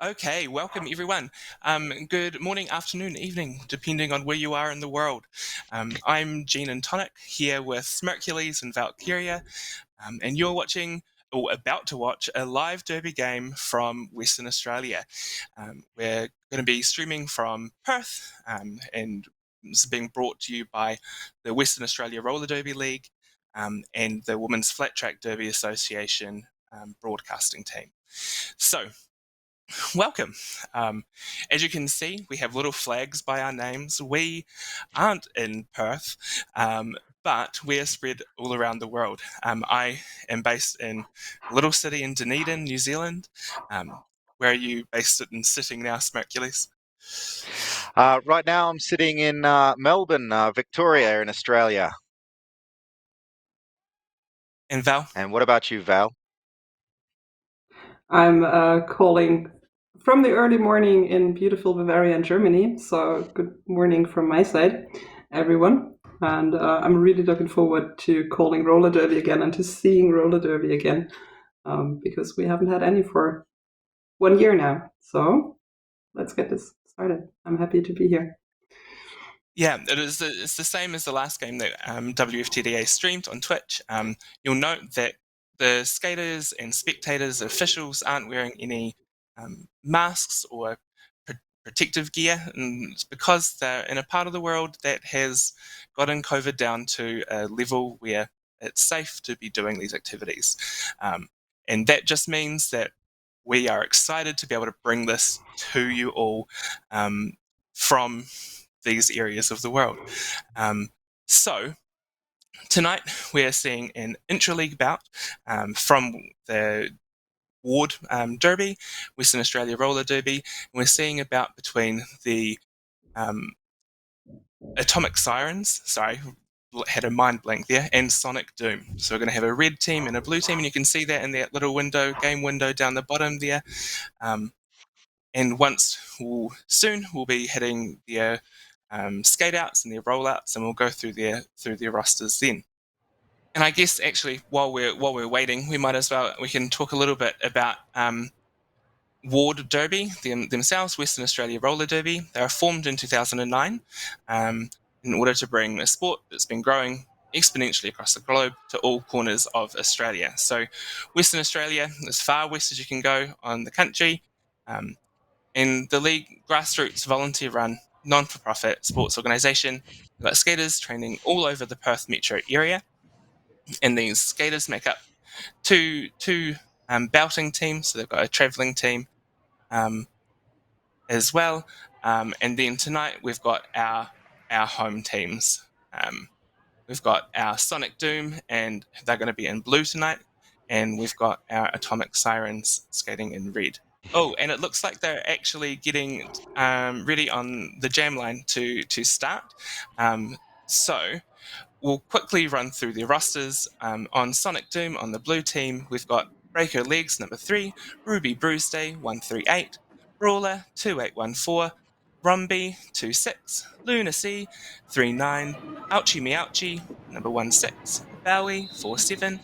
Okay, welcome everyone. Good morning, afternoon, evening, depending on where you are in the world. I'm Gene and Tonic here with Smircules and Valkyria, and you're watching or about to watch a live derby game from Western Australia. We're going to be streaming from Perth, and this is being brought to you by the Western Australia Roller Derby League and the Women's Flat Track Derby Association broadcasting team. So, welcome. As you can see, we have little flags by our names. We aren't in Perth, but we are spread all around the world. I am based in a little city in Dunedin, New Zealand. Where are you based and sitting now, Smircules? Right now, I'm sitting in Melbourne, Victoria, in Australia. And Val? And what about you, Val? I'm calling from the early morning in beautiful Bavaria, Germany. So good morning from my side, everyone. And I'm really looking forward to calling roller derby again and to seeing roller derby again, because we haven't had any for 1 year now. So let's get this started. I'm happy to be here. Yeah, it's the same as the last game that WFTDA streamed on Twitch. You'll note that the skaters and spectators, officials, aren't wearing any masks or protective gear, and it's because they're in a part of the world that has gotten COVID down to a level where it's safe to be doing these activities. And that just means that we are excited to be able to bring this to you all from these areas of the world. So tonight we're seeing an intra-league bout from the Ward Derby, Western Australia Roller Derby, and we're seeing a bout between the Atomic Sirens, sorry, had a mind blank there, and Sonic Doom. So we're going to have a red team and a blue team, and you can see that in that little window, game window down the bottom there. And soon we'll be hitting their skate outs and their rollouts, and we'll go through their rosters then. And I guess actually while we're waiting, we can talk a little bit about Ward Derby themselves, Western Australia Roller Derby. They were formed in 2009 in order to bring a sport that's been growing exponentially across the globe to all corners of Australia. So Western Australia, as far west as you can go on the country, and the league, grassroots, volunteer-run, non-for-profit sports organisation. We've got skaters training all over the Perth metro area, and these skaters make up two belting teams. So they've got a travelling team as well, and then tonight we've got our home teams. We've got our Sonic Doom, and they're going to be in blue tonight, and we've got our Atomic Sirens skating in red. Oh, and it looks like they're actually getting ready on the jam line to start. So we'll quickly run through the rosters. On Sonic Doom, on the blue team, we've got Breaker Legs, number 3, Ruby Bruceday, 138, Brawler, 2814, Rumby, 26, Lunacy, 39, Ouchie Meouchie, number 16, Bowie, 47,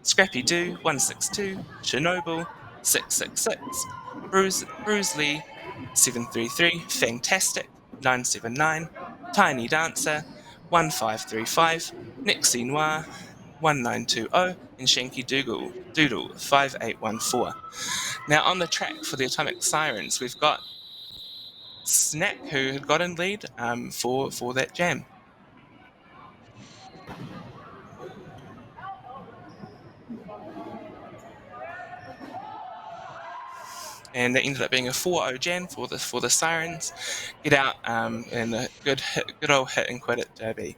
Scrappy Doo, 162, Chernobyl, 666, Bruce Lee, 733, Fantastic, 979, Tiny Dancer, 1535, Nixie Noir, 1920, and Shanky Doodle 5814. Now on the track for the Atomic Sirens, we've got Snack, who had got in lead for that jam. And that ended up being a 4-0 jam for the Sirens. Get out and a good old hit and quit at Derby.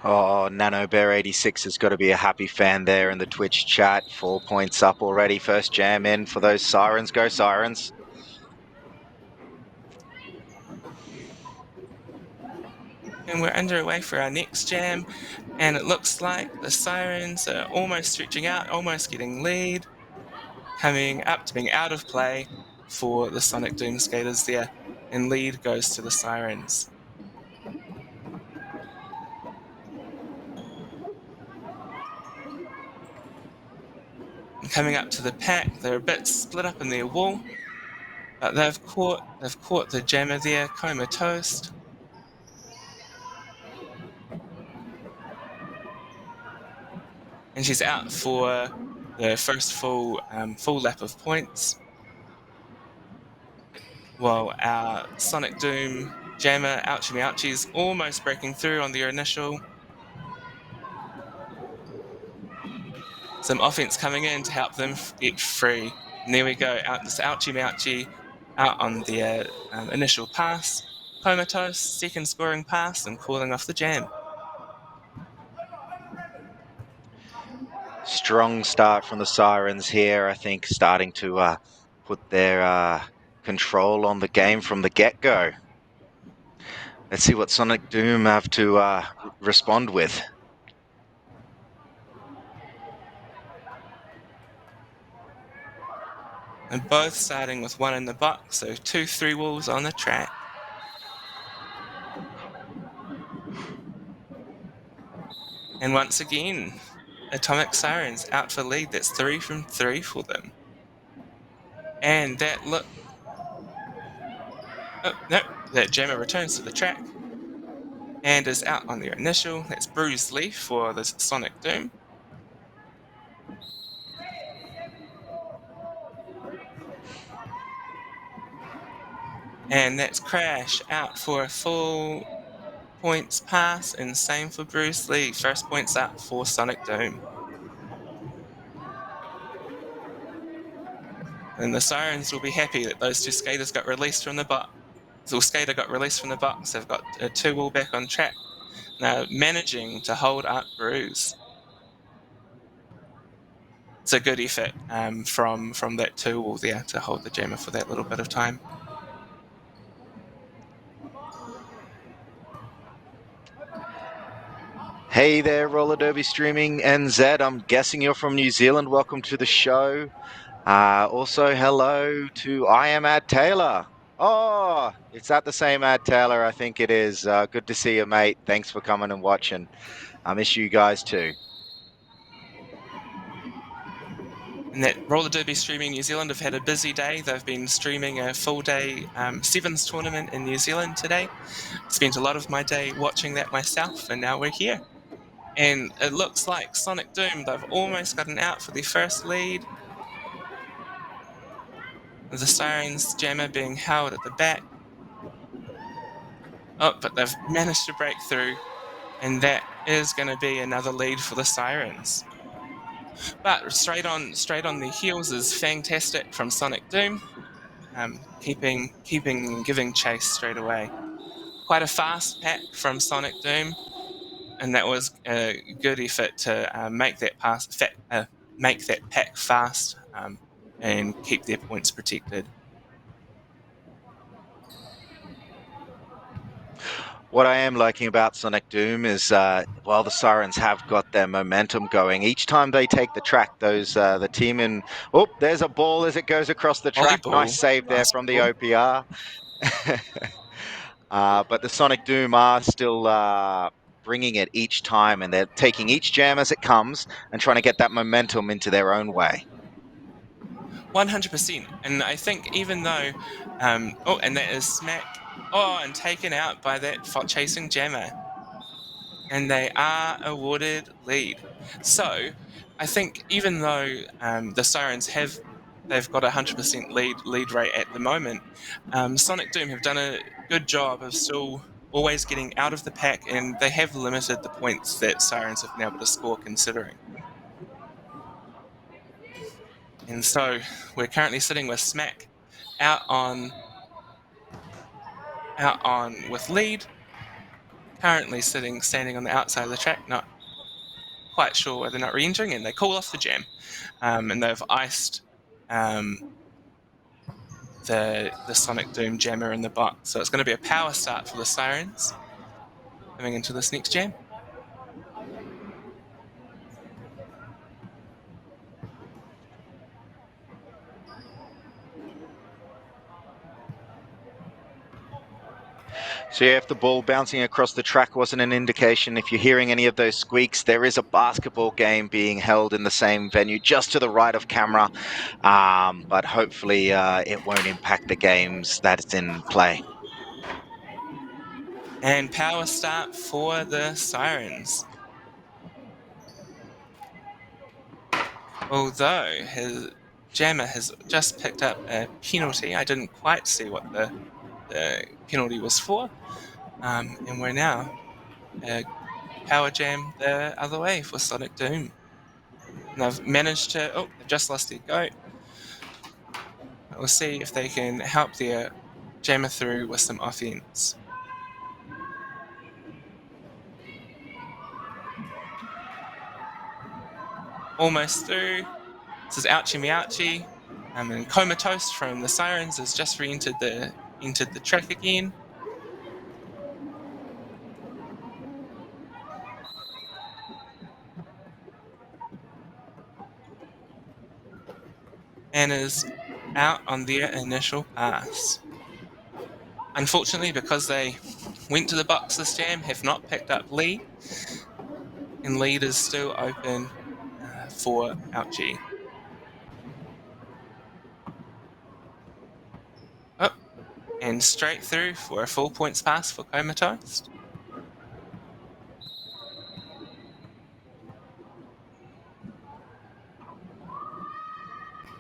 Oh, Nano Bear 86 has got to be a happy fan there in the Twitch chat. 4 points up already. First jam in for those Sirens. Go Sirens. And we're underway for our next jam, and it looks like the Sirens are almost stretching out, almost getting lead, coming up to being out of play for the Sonic Doom skaters there, and lead goes to the Sirens. coming up to the pack. They're a bit split up in their wall, but they've caught the jammer there, comatose. And she's out for the first full lap of points. While our Sonic Doom jammer, Ouchie Meowchie's almost breaking through on their initial. Some offense coming in to help them get free. And there we go, out this Ouchie Meowchie out on their initial pass. Comatose, second scoring pass and calling off the jam. Strong start from the Sirens here, I think, starting to put their control on the game from the get-go. Let's see what Sonic Doom have to respond with. And both starting with one in the box, so 2 3-wheels on the track. And once again, Atomic Sirens out for lead. That's 3 from 3 for them. And that that jammer returns to the track and is out on their initial. That's Bruce Leaf for the Sonic Doom. And that's Crash out for a full points pass, and same for Bruce Lee. First points up for Sonic Doom. And the Sirens will be happy that those two skaters got released from the box. The skater got released from the box. They've got a 2-wheel back on track. Now managing to hold up Bruce. It's a good effort from that 2-wheel there to hold the jammer for that little bit of time. Hey there, Roller Derby Streaming NZ. I'm guessing you're from New Zealand. Welcome to the show. Also, hello to I Am Ad Taylor. Oh, it's that the same Ad Taylor? I think it is. Good to see you, mate. Thanks for coming and watching. I miss you guys too. And that Roller Derby Streaming New Zealand have had a busy day. They've been streaming a full day Sevens tournament in New Zealand today. Spent a lot of my day watching that myself, and now we're here. And it looks like Sonic Doom, they've almost gotten out for their first lead. The Sirens jammer being held at the back. Oh, but they've managed to break through, and that is going to be another lead for the Sirens. But straight on the heels is Fantastic from Sonic Doom, giving chase straight away. Quite a fast pack from Sonic Doom, and that was a good effort to make that pack fast and keep their points protected. What I am liking about Sonic Doom is, while the Sirens have got their momentum going, each time they take the track, the team in... Oh, there's a ball as it goes across the track. Volleyball. Nice save there from the OPR. But the Sonic Doom are still bringing it each time, and they're taking each jam as it comes and trying to get that momentum into their own way. 100%. And I think even though... and that is Smack. Oh, and taken out by that chasing jammer. And they are awarded lead. So I think even though the Sirens they've got a 100% lead rate at the moment, Sonic Doom have done a good job of still always getting out of the pack, and they have limited the points that Sirens have been able to score considering. And so we're currently sitting with Smack out on with lead. Currently standing on the outside of the track, not quite sure whether they're not re-entering, and they call off the jam. And they've iced the Sonic Doom jammer in the box. So it's going to be a power start for the Sirens coming into this next jam. So yeah, if the ball bouncing across the track wasn't an indication, if you're hearing any of those squeaks, there is a basketball game being held in the same venue just to the right of camera, but hopefully it won't impact the games that's in play. And power start for the Sirens. Although his Jammer has just picked up a penalty, I didn't quite see what the penalty was for, and we're now power jam the other way for Sonic Doom. And they've managed to, they've just lost their goat. We'll see if they can help their Jammer through with some offense. Almost through. This is Ouchie Meouchie. And Comatose from the Sirens has just re-entered the track again. And is out on their initial pass. Unfortunately, because they went to the box this jam, have not picked up lead, and lead is still open for Ouchie. Oh, and straight through for a full points pass for Comatose.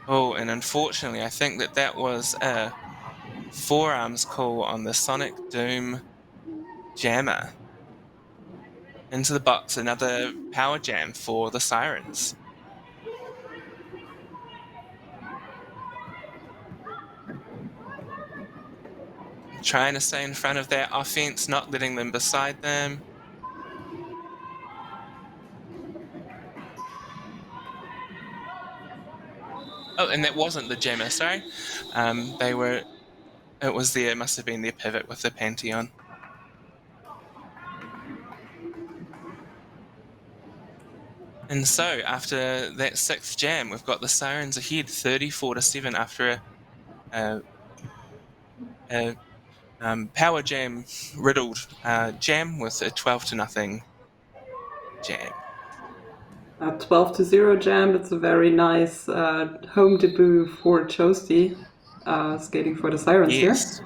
Oh, and unfortunately, I think that was a forearms call on the Sonic Doom Jammer. Into the box, another power jam for the Sirens. Trying to stay in front of their offense, not letting them beside them. Oh, and that wasn't the Jammer, sorry. It must have been their pivot with the Pantheon. And so, after that 6th jam, we've got the Sirens ahead 34-7 after a power jam riddled jam with a 12-0 jam. A 12-0 jam. It's a very nice home debut for Toasty, skating for the Sirens here. So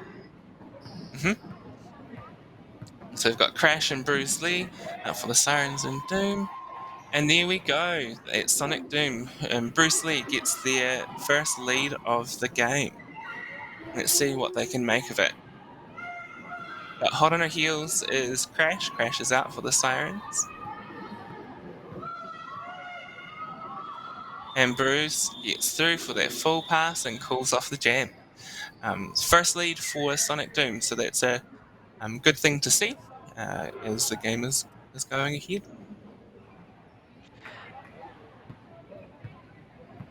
we've got Crash and Bruce Lee for the Sirens and Doom. And there we go. It's Sonic Doom. Bruce Lee gets their first lead of the game. Let's see what they can make of it. But hot on her heels is Crash. Crash is out for the Sirens. And Bruce gets through for that full pass and calls off the jam. First lead for Sonic Doom, so that's a good thing to see as the game is going ahead.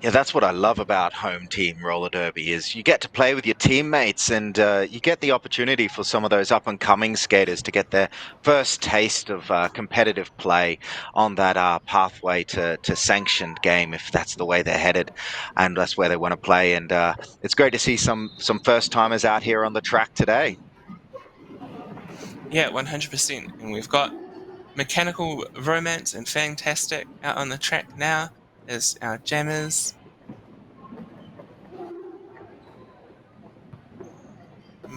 Yeah, that's what I love about home team roller derby is you get to play with your teammates and you get the opportunity for some of those up-and-coming skaters to get their first taste of competitive play on that pathway to sanctioned game, if that's the way they're headed and that's where they want to play. And it's great to see some first-timers out here on the track today. Yeah, 100%. And we've got Mechanical Romance and Fantastic out on the track now as our jammers.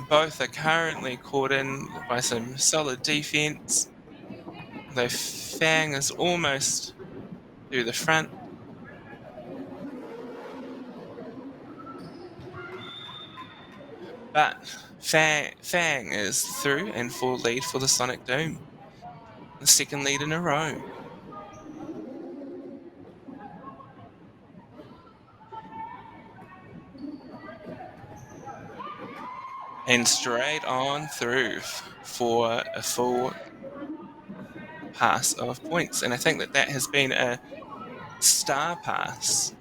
Both are currently caught in by some solid defense, though Fang is almost to the front. But Fang is through and full lead for the Sonic Doom. The second lead in a row. And straight on through for a full pass of points. And I think that has been a star pass.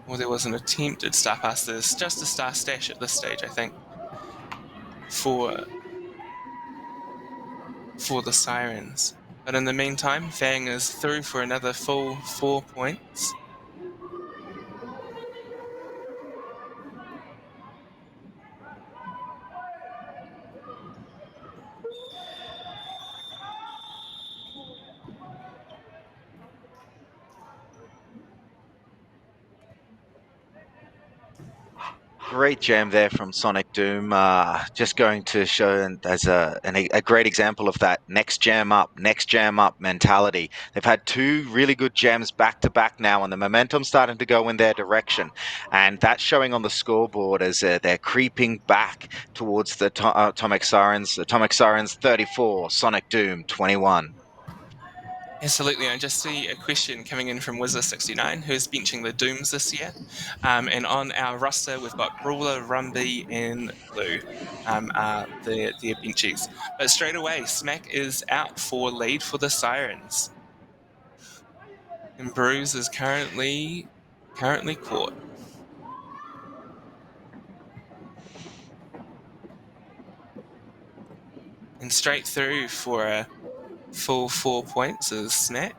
Well, there was an attempted star pass. There's just a star stash at this stage, I think, for the Sirens. But in the meantime, Fang is through for another full 4 points. great jam there from Sonic Doom. Just going to show as a great example of that next jam up mentality. They've had two really good jams back to back now, and the momentum's starting to go in their direction. And that's showing on the scoreboard as they're creeping back towards the Atomic Sirens. Atomic Sirens 34, Sonic Doom 21. Absolutely. I just see a question coming in from Wizard69, who's benching the Dooms this year. And on our roster, we've got Brawler, Rumby, and Blue, the benchies. But straight away, Smack is out for lead for the Sirens. And Bruise is currently caught. And straight through for a full 4 points is Smack.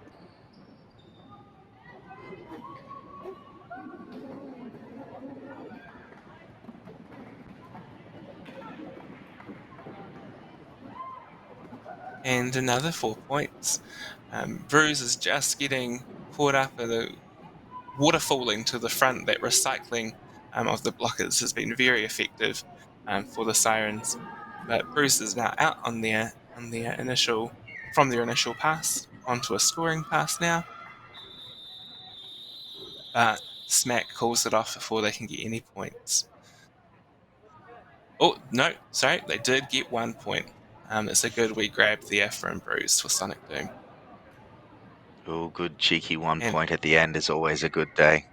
And another 4 points. Bruise is just getting caught up in the water falling to the front. That recycling of the blockers has been very effective for the Sirens. But Bruce is now out on their initial pass onto a scoring pass now. But Smack calls it off before they can get any points. Oh no, sorry, they did get 1 point. It's a good wee grab there from Bruce for Sonic Doom. Oh, good cheeky 1 point at the end is always a good day.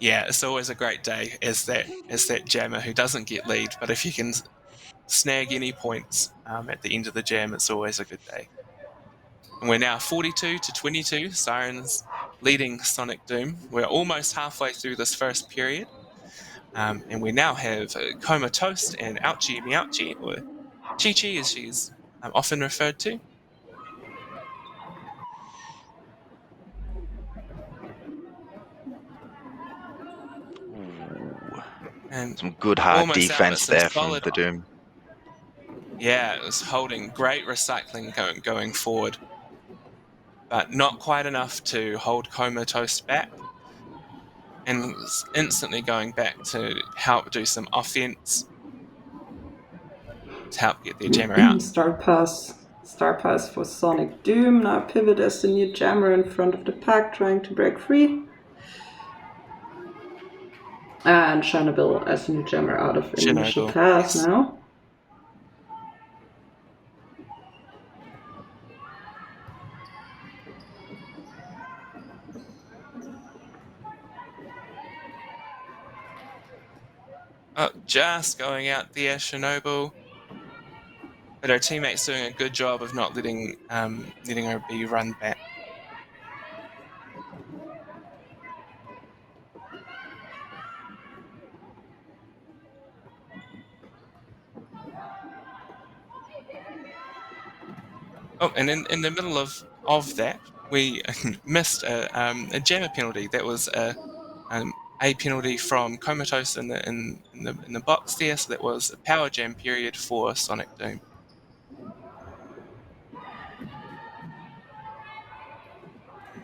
Yeah, it's always a great day as that jammer who doesn't get lead, but if you can snag any points at the end of the jam, it's always a good day. And we're now 42-22, Sirens leading Sonic Doom. We're almost halfway through this first period, and we now have Comatose and Ouchie Meouchie, or Chi Chi as she's often referred to. And some good hard defense there from the Doom. Yeah, it was holding great recycling going forward, but not quite enough to hold Comatose back. And was instantly going back to help do some offense to help get their jammer out. Start pass for Sonic Doom. Now Pivot as the new jammer in front of the pack, trying to break free. And Chernobyl as the new jammer out of initial pass now. Oh, just going out there, Chernobyl. But our teammate's doing a good job of not letting her be run back. Oh, and in the middle of that, we missed a jammer penalty. That was a penalty from Comatose in the box there. So that was a power jam period for Sonic Doom.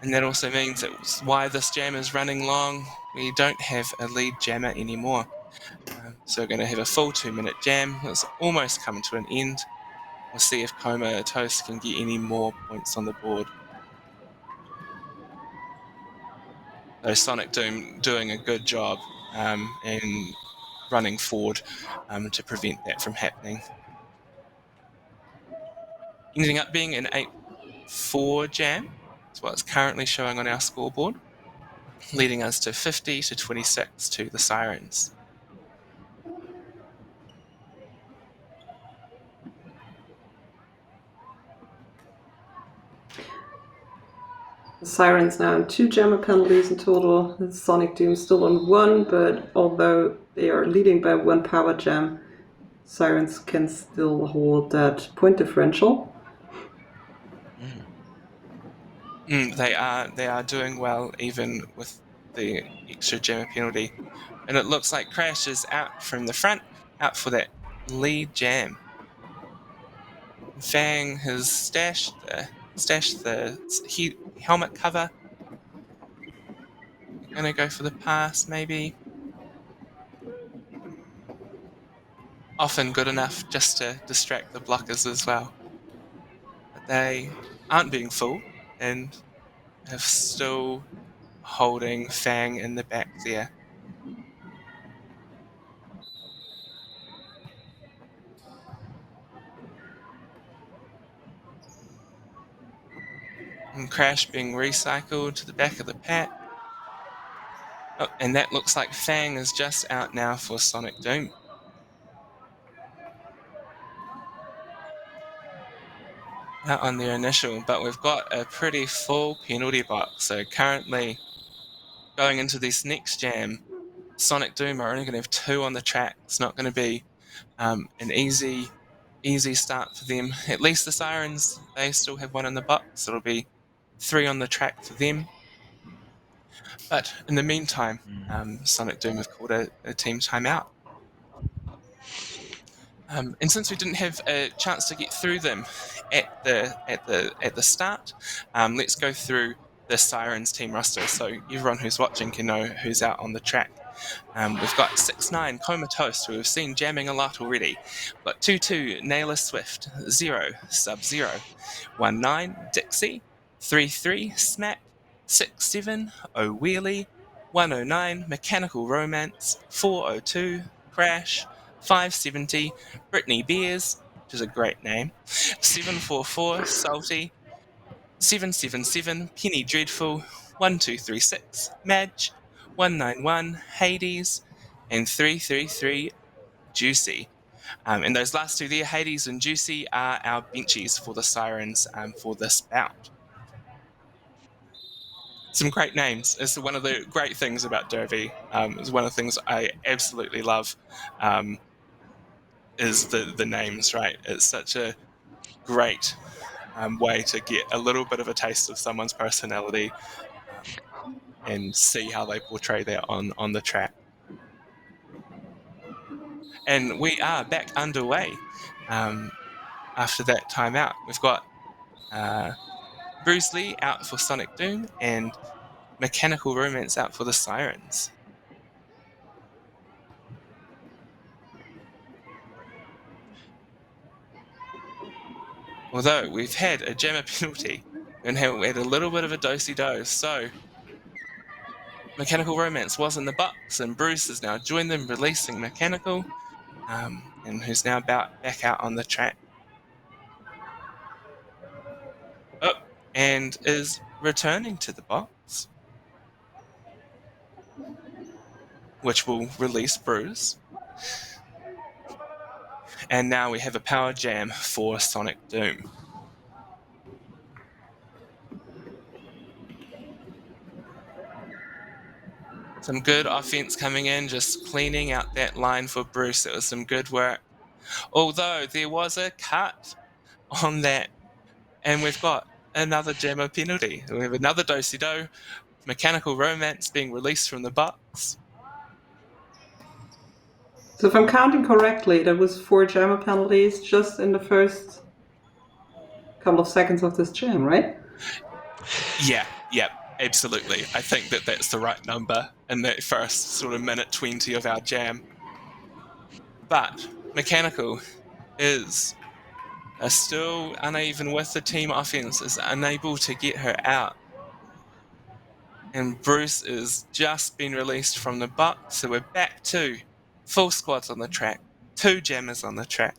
And that also means that's why this jam is running long. We don't have a lead jammer anymore. So we're going to have a full 2-minute jam. It's almost come to an end. We'll see if Comatose can get any more points on the board. So Sonic Doom doing a good job in running forward to prevent that from happening. Ending up being an 8-4 jam. That's what it's currently showing on our scoreboard, leading us to 50-26 to the Sirens. The Sirens now on 2 jammer penalties in total. The Sonic Doom still on 1, but although they are leading by 1 power jam, Sirens can still hold that point differential. They are doing well even with the extra jammer penalty. And it looks like Crash is out from the front, out for that lead jam. Fang has stashed the helmet cover. Gonna go for the pass, maybe. often good enough just to distract the blockers as well. But they aren't being fooled and have still holding Fang in the back there. And Crash being recycled to the back of the pack. Oh, and that looks like Fang is just out now for Sonic Doom. Out on their initial, but we've got a pretty full penalty box. So currently going into this next jam, Sonic Doom are only going to have 2 on the track. It's not going to be an easy start for them. At least the Sirens, they still have 1 in the box. It'll be 3 on the track for them. But in the meantime, Sonic Doom have called a team timeout. And since we didn't have a chance to get through them at the start, let's go through the Sirens team roster so everyone who's watching can know who's out on the track. We've got 6'9" Comatose, who we've seen jamming a lot already. We've got 2'2" Naylor Swift, 0 Sub-Zero, 1'9" Dixie, 3'3" Smack, 6'7" O'Wheelie, 109 Mechanical Romance, 402 Crash, 570 Brittany Beers, which is a great name, 744 Salty, 777 Penny Dreadful, 1236 Madge, 191 Hades, and 333 Juicy. And those last 2 there, Hades and Juicy, are our benchies for the Sirens for this bout. Some great names. It's one of the great things about Derby. It's one of the things I absolutely love. Is the names, right? It's such a great way to get a little bit of a taste of someone's personality and see how they portray that on the track. And we are back underway after that timeout. We've got Bruce Lee out for Sonic Doom and Mechanical Romance out for the Sirens. Although we've had a jammer penalty and we had a little bit of a dosey-do, so Mechanical Romance was in the box, and Bruce has now joined them, releasing Mechanical, and who's now back out on the track. Oh, and is returning to the box, which will release Bruce. And now we have a power jam for Sonic Doom. Some good offense coming in, just cleaning out that line for Bruce. It was some good work. Although there was a cut on that, and we've got another jammer penalty. We have another dosey-do, Mechanical Romance being released from the box. So if I'm counting correctly, there was 4 jammer penalties just in the first couple of seconds of this jam, right? Yeah, absolutely. I think that's the right number in that first sort of minute 20 of our jam. But Mechanical is still uneven with the team offense, is unable to get her out. And Bruce is just been released from the box, so we're back to full squads on the track, 2 jammers on the track,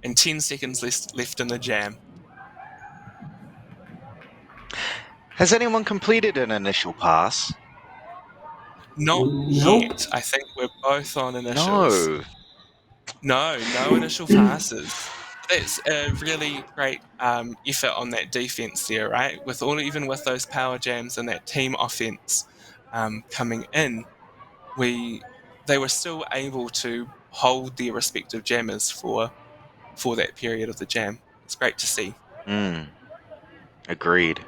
and 10 seconds left in the jam. Has anyone completed an initial pass? Not Nope. yet. I think we're both on initials. No initial passes. That's a really great effort on that defense there, right? Even with those power jams and that team offense coming in, they were still able to hold their respective jammers for that period of the jam. It's great to see. Agreed.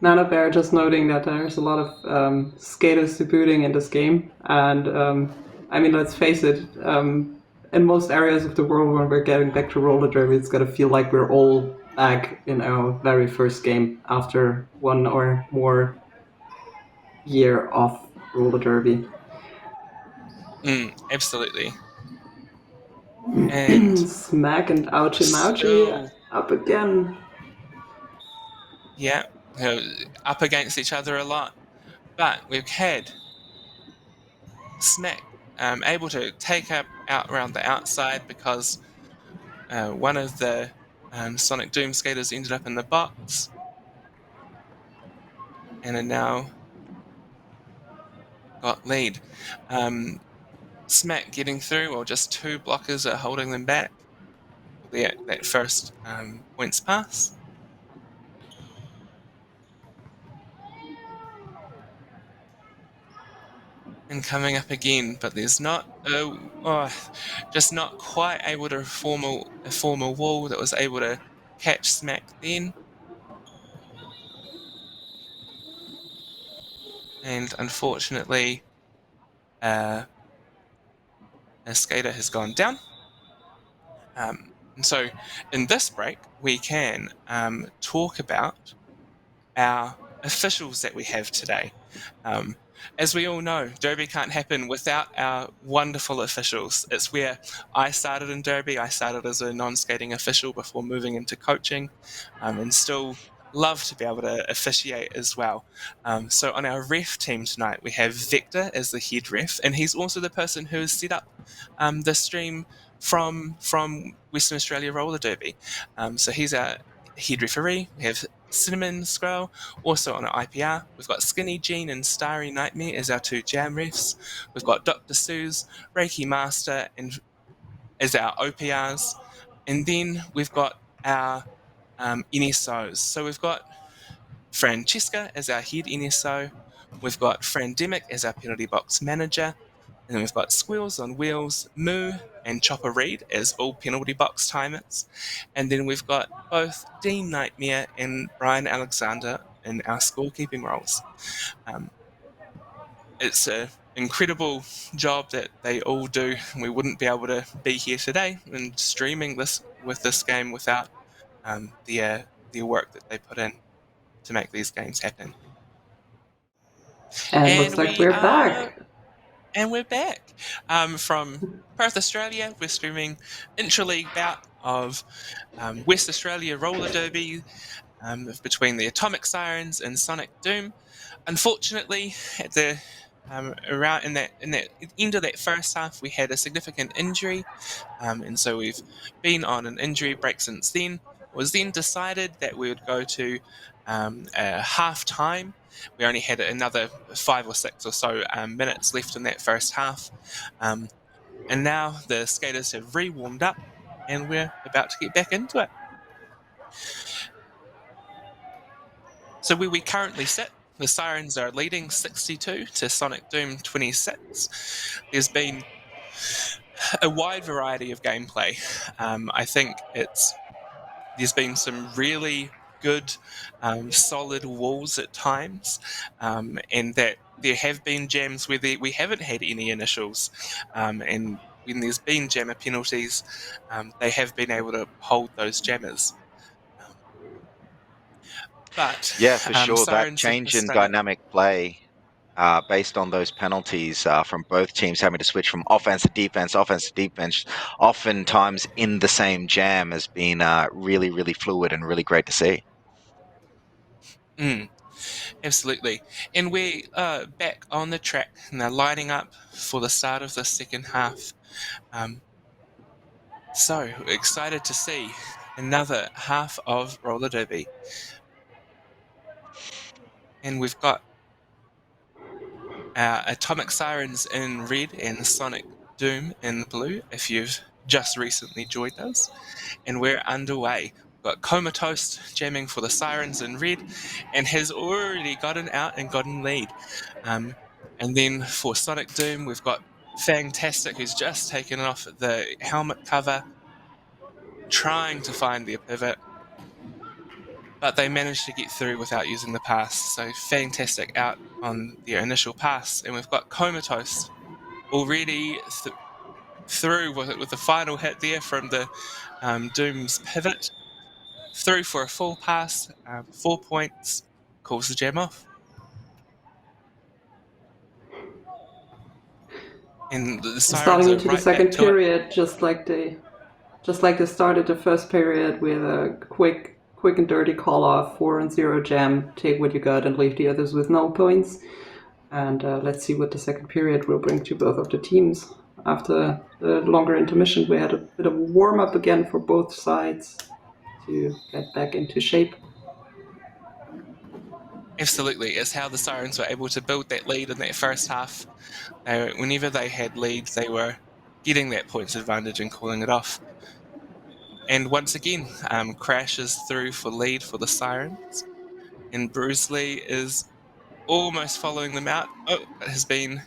Nana Bear just noting that there's a lot of skaters debuting in this game, and I mean, let's face it, in most areas of the world when we're getting back to roller derby, it's gonna feel like we're all back in our very first game after 1 or more year of roller derby. Absolutely. And Smack and ouchie mouchie still, up again. yeah, up against each other a lot. But we've had Smack able to take up out around the outside because one of the Sonic Doom skaters ended up in the box and are now got lead. Smack getting through, or just two blockers are holding them back. That first points pass. And coming up again, but there's not just not quite able to form a wall that was able to catch Smack then. And unfortunately, a skater has gone down. And so in this break, we can talk about our officials that we have today. As we all know, Derby can't happen without our wonderful officials. It's where I started in Derby. I started as a non-skating official before moving into coaching, and still love to be able to officiate as well. So on our ref team tonight, we have Victor as the head ref, and he's also the person who has set up the stream from Western Australia Roller Derby. So he's our head referee. We have Cinnamon Scroll also on our IPR. We've got Skinny Jean and Starry Nightmare as our two jam refs. We've got Dr. Suze, Reiki Master, and as our OPRs. And then we've got our NSOs. So we've got Francesca as our head NSO. We've got Frandemic as our penalty box manager. And then we've got Squeals on Wheels, Moo, and Chopper Reed as all penalty box timers. And then we've got both Dean Nightmare and Brian Alexander in our scorekeeping roles. It's an incredible job that they all do. We wouldn't be able to be here today and streaming this game without the work that they put in to make these games happen. And looks like we're back. And we're back from Perth, Australia. We're streaming intra-league bout of West Australia Roller Derby between the Atomic Sirens and Sonic Doom. Unfortunately, at the around in that end of that first half, we had a significant injury, and so we've been on an injury break since then. It was then decided that we would go to a half time. We only had another 5 or 6 or so minutes left in that first half, and now the skaters have re-warmed up, and we're about to get back into it. So where we currently sit, the Sirens are leading 62 to Sonic Doom 26. There's been a wide variety of gameplay. I think there's been some really good, solid walls at times, and that there have been jams where we haven't had any initials, and when there's been jammer penalties, they have been able to hold those jammers. But Yeah, for sure. That Sirens have change just in started. dynamic play based on those penalties from both teams having to switch from offense to defense, oftentimes in the same jam has been really, really fluid and really great to see. Absolutely. And we are back on the track now, lining up for the start of the second half. So excited to see another half of Roller Derby. And we've got Atomic Sirens in red and Sonic Doom in blue, if you've just recently joined us. And we're underway. We've got Comatose jamming for the Sirens in red and has already gotten out and gotten lead. And then for Sonic Doom, we've got Fantastic, who's just taken off the helmet cover, trying to find their pivot, but they managed to get through without using the pass. So Fantastic out on their initial pass, and we've got Comatose already through with the final hit there from the Doom's pivot, through for a full pass, 4 points, calls the jam off. And the Sirens Starting are into the right second back to it. period, just like they started the first period with a quick and dirty call off, 4-0 jam, take what you got and leave the others with no points. And let's see what the second period will bring to both of the teams. After the longer intermission, we had a bit of a warm up again for both sides to get back into shape. Absolutely, it's how the Sirens were able to build that lead in that first half. Whenever they had leads, they were getting that points advantage and calling it off. And once again, crashes through for lead for the Sirens. And Bruce Lee is almost following them out. Oh, but has been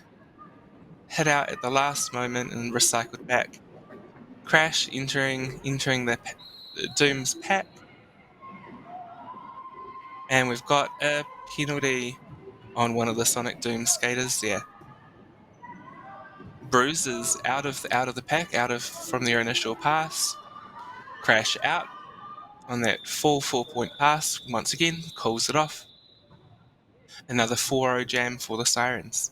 hit out at the last moment and recycled back. Crash entering the Doom's pack. And we've got a penalty on one of the Sonic Doom skaters there. Bruises out of the pack, from their initial pass. Crash out on that full 4-point pass. Once again, calls it off. Another 4-0 jam for the Sirens.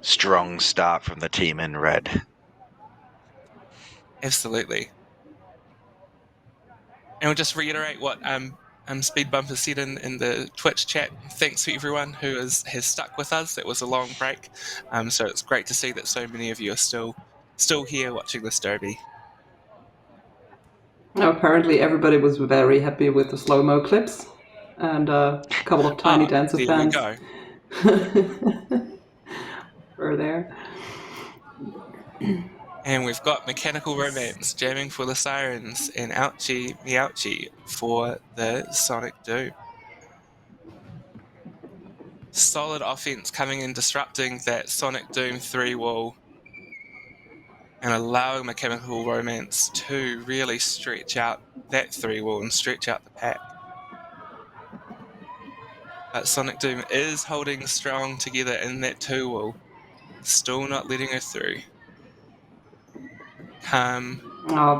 Strong start from the team in red. Absolutely. And we'll just reiterate what Speed Bumper said in the Twitch chat. Thanks to everyone who has stuck with us. It was a long break, so it's great to see that so many of you are still here watching this derby. Apparently, everybody was very happy with the slow-mo clips and a couple of tiny dancer fans. There we go. Were there. And we've got Mechanical Romance jamming for the Sirens and Ouchie Meouchie for the Sonic Doom. Solid offense coming in, disrupting that Sonic Doom 3 wall and allowing Mechanical Romance to really stretch out that 3 wall and stretch out the pack. But Sonic Doom is holding strong together in that 2 wall, still not letting her through.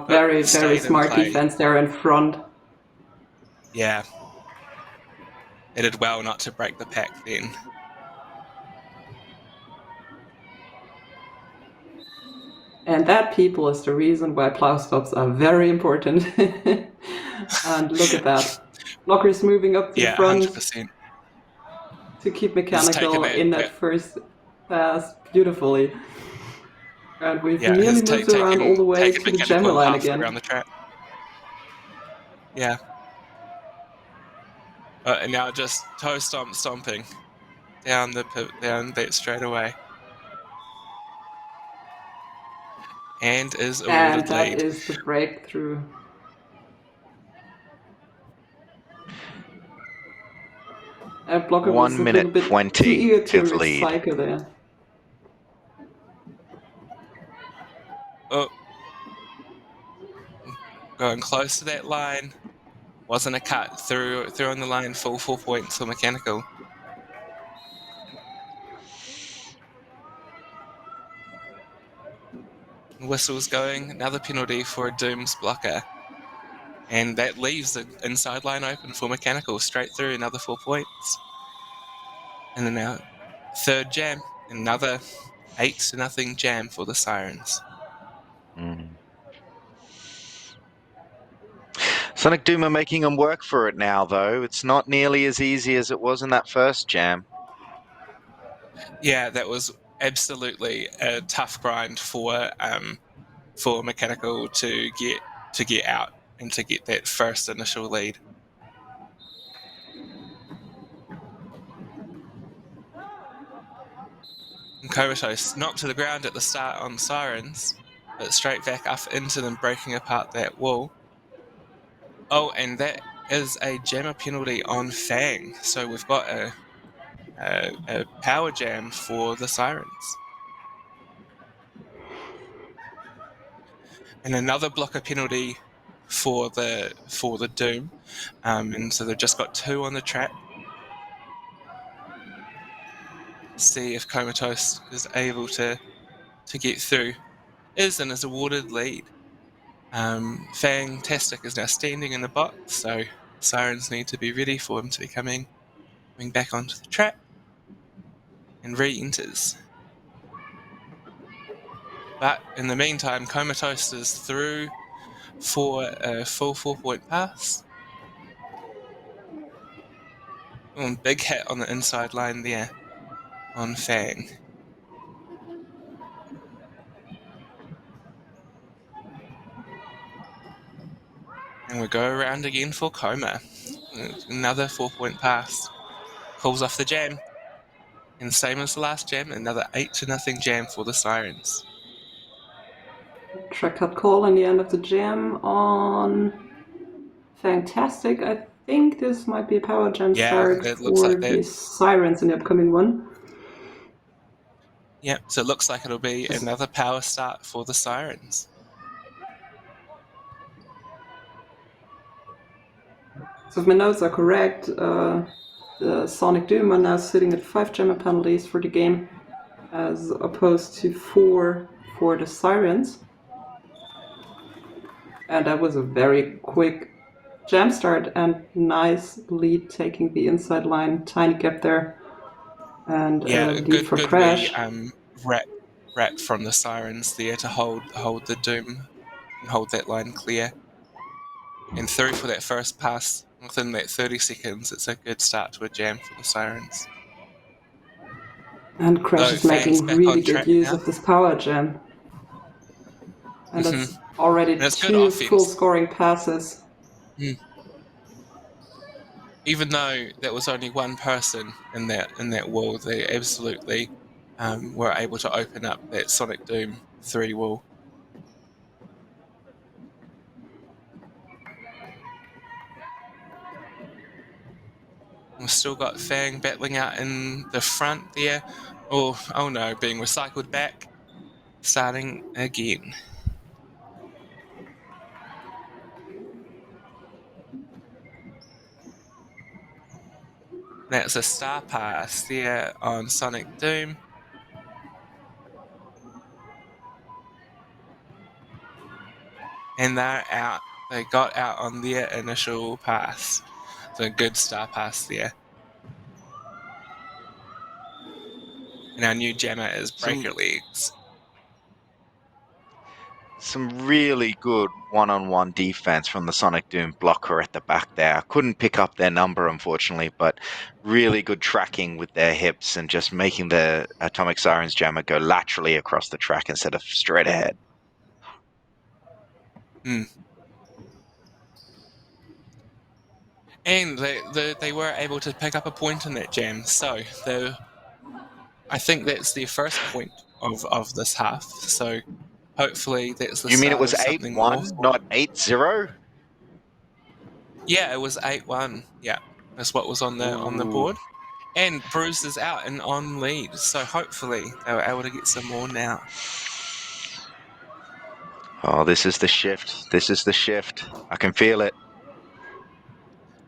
Very smart defense there in front. Yeah. It did well not to break the pack then. And that, people, is the reason why plow stops are very important. And look at that. Blockers moving up to the front 100%. to keep Mechanical in that first pass beautifully. And we've nearly moved around all the way to the jammer line again. Around the track. Yeah. And now just toe stomping down that straight away. And is awarded lead. And that is the breakthrough. And Blocker 1 minute 20 to the lead. There. Oh. Going close to that line. Wasn't a cut. Through on the line, full 4 points for Mechanical. Whistle's going. Another penalty for a Doom's blocker. And that leaves the inside line open for Mechanical. Straight through, another 4 points. And then now, third jam. Another 8-0 jam for the Sirens. Sonic Doom are making them work for it now, though. It's not nearly as easy as it was in that first jam. Yeah, that was absolutely a tough grind for Mechanical to get out and to get that first initial lead. And Comatose knocked to the ground at the start on Sirens, but straight back up into them, breaking apart that wall. Oh, and that is a jammer penalty on Fang. So we've got a power jam for the Sirens. And another blocker penalty for the Doom. And so they've just got 2 on the track. See if Comatose is able to get through. Is awarded lead. Fantastic is now standing in the box, so Sirens need to be ready for him to be coming back onto the track. and re-enters. But in the meantime, Comatose is through for a full 4-point pass. Big hit on the inside line there on Fang. And we go around again for Coma. Another 4-point pass. Pulls off the jam. And same as the last jam, another 8-0 jam for the Sirens. Track cut call in the end of the jam on Fantastic. I think this might be a power jam start it looks for like that. the Sirens in the upcoming one. Yep, so it looks like it'll be another power start for the Sirens. So if my notes are correct, the Sonic Doom are now sitting at 5 jammer penalties for the game, as opposed to 4 for the Sirens. And that was a very quick jam start and nice lead taking the inside line. Tiny gap there. And lead for Crash. Rat from the Sirens there to hold the Doom and hold that line clear. And through for that first pass within that 30 seconds. It's a good start to a jam for the Sirens. And Crash is making really good use of this power jam. And that's already 2 full scoring passes. Even though there was only one person in that wall, they absolutely were able to open up that Sonic Doom 3 wall. We've still got Fang battling out in the front there. Oh no, being recycled back. Starting again. That's a star pass there on Sonic Doom. And they're out. They got out on their initial pass. So a good star pass there. And our new jammer is Breaker Legs. Some really good one-on-one defense from the Sonic Doom blocker at the back there. Couldn't pick up their number, unfortunately, but really good tracking with their hips and just making the Atomic Sirens jammer go laterally across the track instead of straight ahead. And they were able to pick up a point in that jam. So I think that's their first point of this half. So hopefully that's the You mean it start was of something 8-1, more. not 8-0? Yeah, it was 8-1. Yeah, that's what was on the board. And Bruce is out and on lead. So hopefully they were able to get some more now. Oh, this is the shift. This is the shift. I can feel it.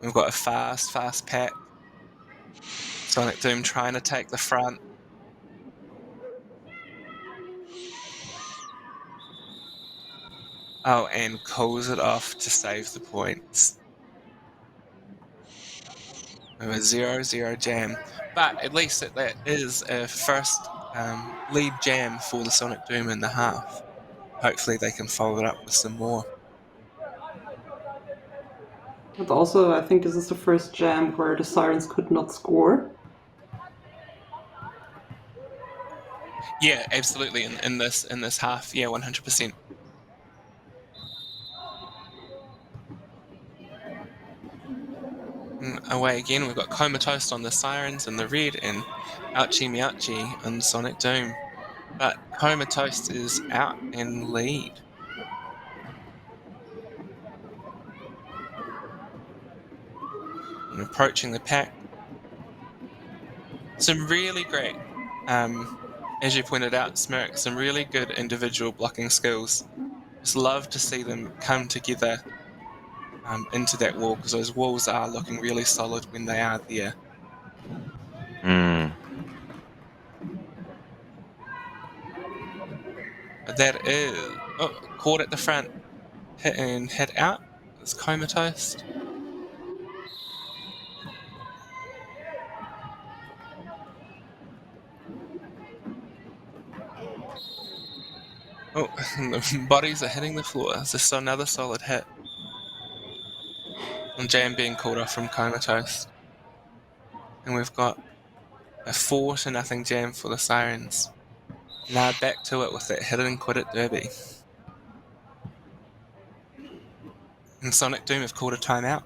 We've got a fast pack. Sonic Doom trying to take the front. Oh, and calls it off to save the points. A 0-0 jam. But at least that is a first lead jam for the Sonic Doom in the half. Hopefully they can follow it up with some more. But also, I think this is the first jam where the Sirens could not score. Yeah, absolutely. In this half, yeah, 100%. Away again, we've got Comatose on the Sirens in the red and Ouchie Meouchie on Sonic Doom. But Comatose is out in lead. And approaching the pack. Some really great, as you pointed out, Smirk, some really good individual blocking skills. Just love to see them come together into that wall, because those walls are looking really solid when they are there. That is caught at the front, hit out. It's Comatose. Oh, and the bodies are hitting the floor. It's just another solid hit. And Jam being called off from comatose. And we've got a 4-0 Jam for the Sirens. Now back to it with that hit and quit it derby. And Sonic Doom have called a timeout.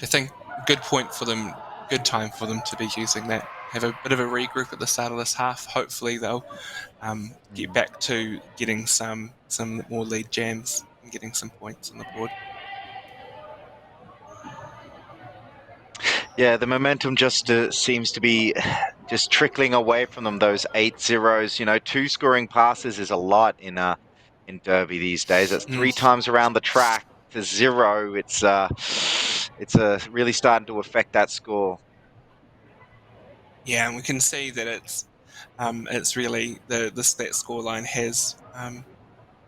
I think good point for them, good time for them to be using that. Have a bit of a regroup at the start of this half. Hopefully they'll get back to getting some more lead jams and getting some points on the board. Yeah, the momentum just seems to be just trickling away from them. Those 8-0s, 2 scoring passes is a lot in Derby these days. That's 3 times around the track to 0. It's really starting to affect that score. Yeah, and we can see that it's really that scoreline has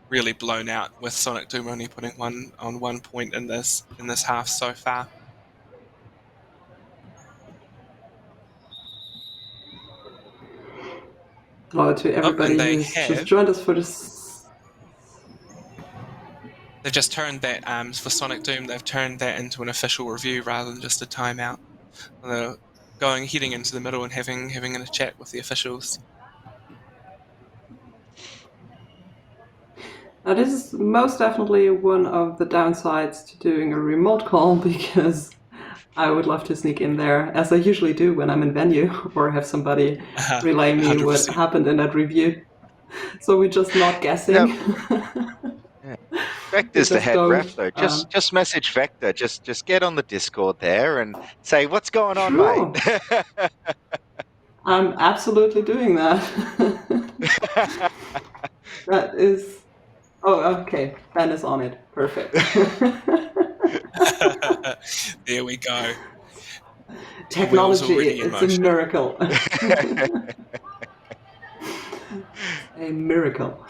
really blown out with Sonic Doom only putting 1 point in this half so far. Hello to everybody who's just joined us for this. They've just turned that for Sonic Doom. They've turned that into an official review rather than just a timeout. They're heading into the middle and having a chat with the officials. Now, this is most definitely one of the downsides to doing a remote call, because I would love to sneak in there, as I usually do when I'm in venue, or have somebody relay me 100%. What happened in that review. So we're just not guessing. Yeah. Vector's the head ref, though. Just message Vector. Just get on the Discord there and say, what's going on, mate? I'm absolutely doing that. That is... Oh, okay. Ben is on it. Perfect. There we go. Technology, it's a miracle. A miracle.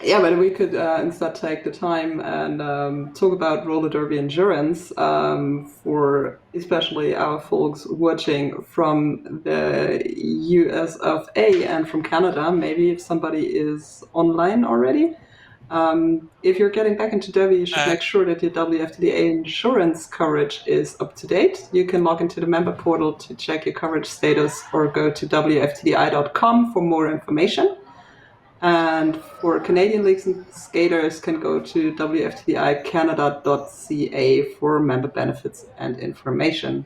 Yeah, but we could instead take the time and talk about roller derby endurance for especially our folks watching from the US of A and from Canada. Maybe if somebody is online already. If you're getting back into derby, you should make sure that your WFTDA insurance coverage is up to date. You can log into the member portal to check your coverage status, or go to WFTDI.com for more information. And for Canadian leagues and skaters, can go to WFTDICanada.ca for member benefits and information.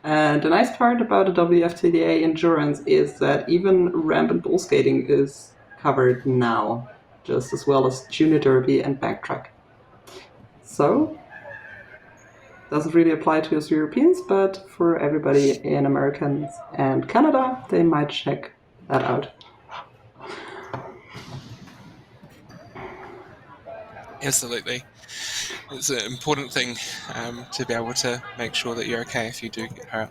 And the nice part about the WFTDA insurance is that even ramp and bowl skating is covered now, just as well as junior derby and backtrack. So, doesn't really apply to us Europeans, but for everybody in Americans and Canada, they might check that out. Absolutely. It's an important thing to be able to make sure that you're okay if you do get hurt.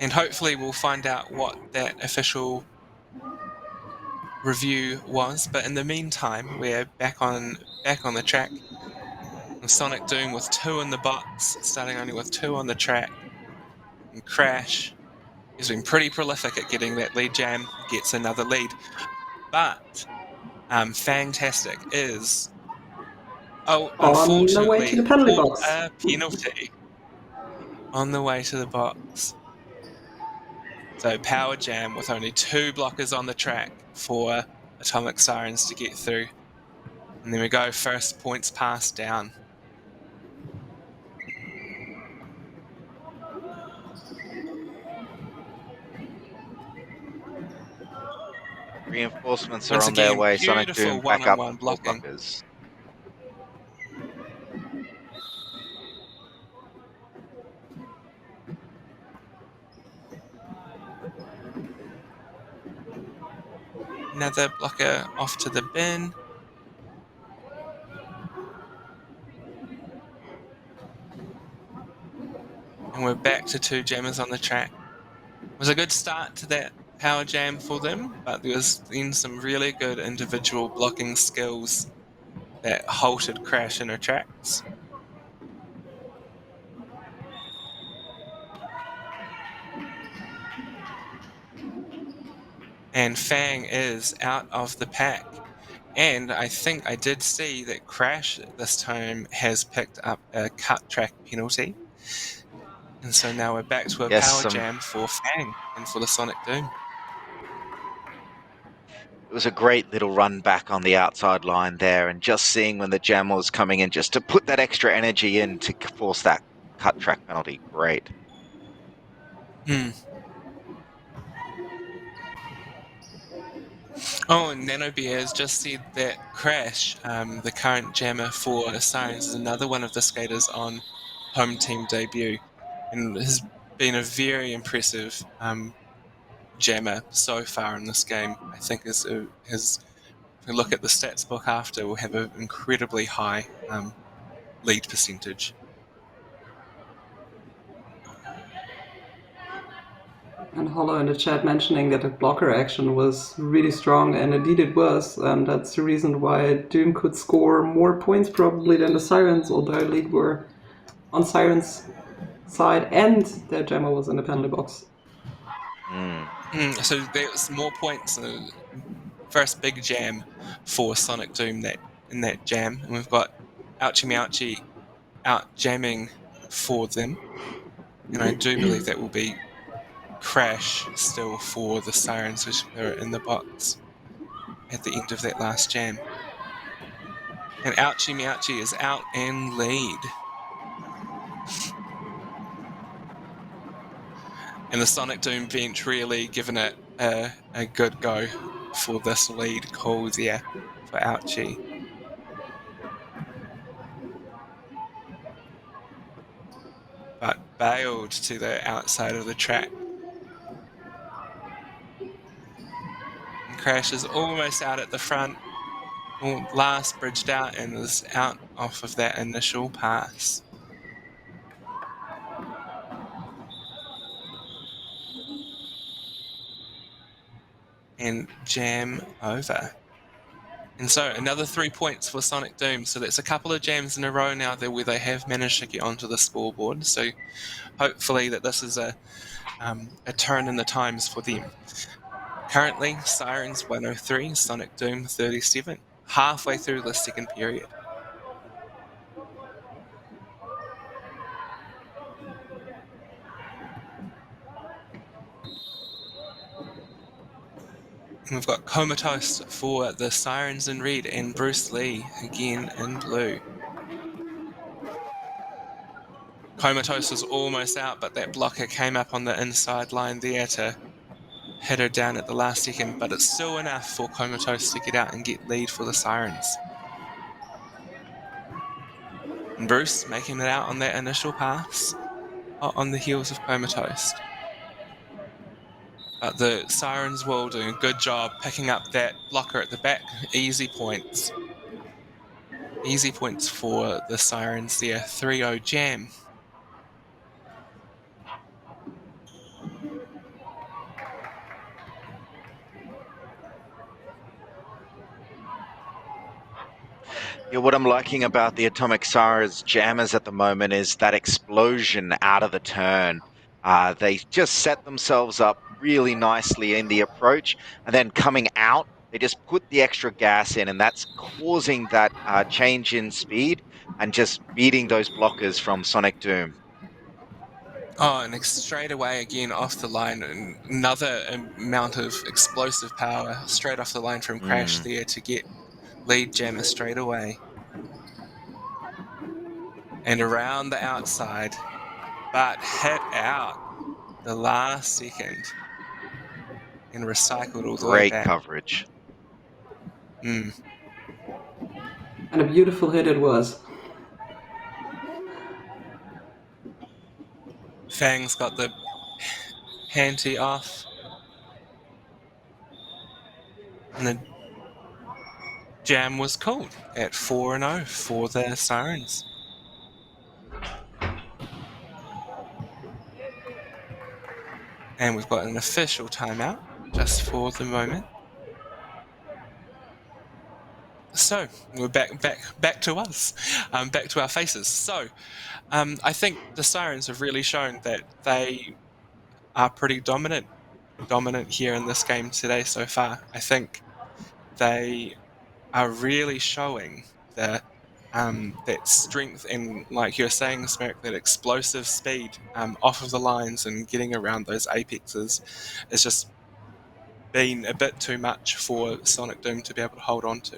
And hopefully we'll find out what that official review was. But in the meantime, we're back on the track. Sonic Doom with 2 in the box, starting only with 2 on the track. And Crash has been pretty prolific at getting that lead jam, gets another lead. But Fantastic is unfortunately on the way to the penalty box. A penalty on the way to the box. So Power Jam with only 2 blockers on the track for Atomic Sirens to get through. And then we go first points pass down. Reinforcements are on their way. Sonic Doom back up blocking. Blockers. Another blocker off to the bin. And we're back to 2 jammers on the track. It was a good start to that power jam for them, but there was then some really good individual blocking skills that halted Crash in her tracks. and Fang is out of the pack. And I think I did see that Crash this time has picked up a cut track penalty. And so now we're back to a Yes, power jam for Fang and for the Sonic Doom. it was a great little run back on the outside line there, and just seeing when the jam was coming in, just to put that extra energy in to force that cut track penalty. Great. Oh, and Nanobear has just said that Crash, the current jammer for Sirens, is another one of the skaters on home team debut, and has been a very impressive jammer so far in this game. I think if we look at the stats book after, we'll have an incredibly high lead percentage. And Hollow in the chat mentioning that the blocker action was really strong, and indeed it was. That's the reason why Doom could score more points probably than the Sirens, although League were on Sirens' side and their jammer was in the penalty box. So there's more points. First big jam for Sonic Doom in that jam, and we've got Ouchie Mouchie out jamming for them, and I do believe that will be Crash still for the Sirens, which are in the box at the end of that last jam. And Ouchie Mouchie is out in lead. And the Sonic Doom bench really given it a good go for this lead call there for Ouchie. But bailed to the outside of the track. And Crash is almost out at the front. Last bridged out and is out off of that initial pass. And jam over. And so another 3 points for Sonic Doom. So that's a couple of jams in a row now there where they have managed to get onto the scoreboard. So hopefully that this is a turn in the times for them. Currently, Sirens 103, Sonic Doom 37, halfway through the second period. And we've got Comatose for the Sirens in red and Bruce Lee again in blue. Comatose was almost out, but that blocker came up on the inside line there to hit her down at the last second, but it's still enough for Comatose to get out and get lead for the Sirens. And Bruce making it out on that initial pass on the heels of Comatose. But the Sirens will do a good job picking up that blocker at the back. Easy points. Easy points for the Sirens there. 3-0 jam. Yeah, what I'm liking about the Atomic Sirens jammers at the moment is that explosion out of the turn. They just set themselves up really nicely in the approach, and then coming out, they just put the extra gas in, and that's causing that change in speed and just beating those blockers from Sonic Doom. Oh, and straight away again off the line, another amount of explosive power straight off the line from Crash there to get lead jammer straight away. And around the outside, but hit out the last second and recycled all the way back. Great coverage. And a beautiful hit it was. Fang's got the hanty off. And the jam was called at 4-0 for the Sirens. And we've got an official timeout just for the moment. So we're back to us, back to our faces. So I think the Sirens have really shown that they are pretty dominant dominant here in this game today so far. I think they are really showing that strength and, like you're saying, Smirk, that explosive speed off of the lines and getting around those apexes is just been a bit too much for Sonic Doom to be able to hold on to.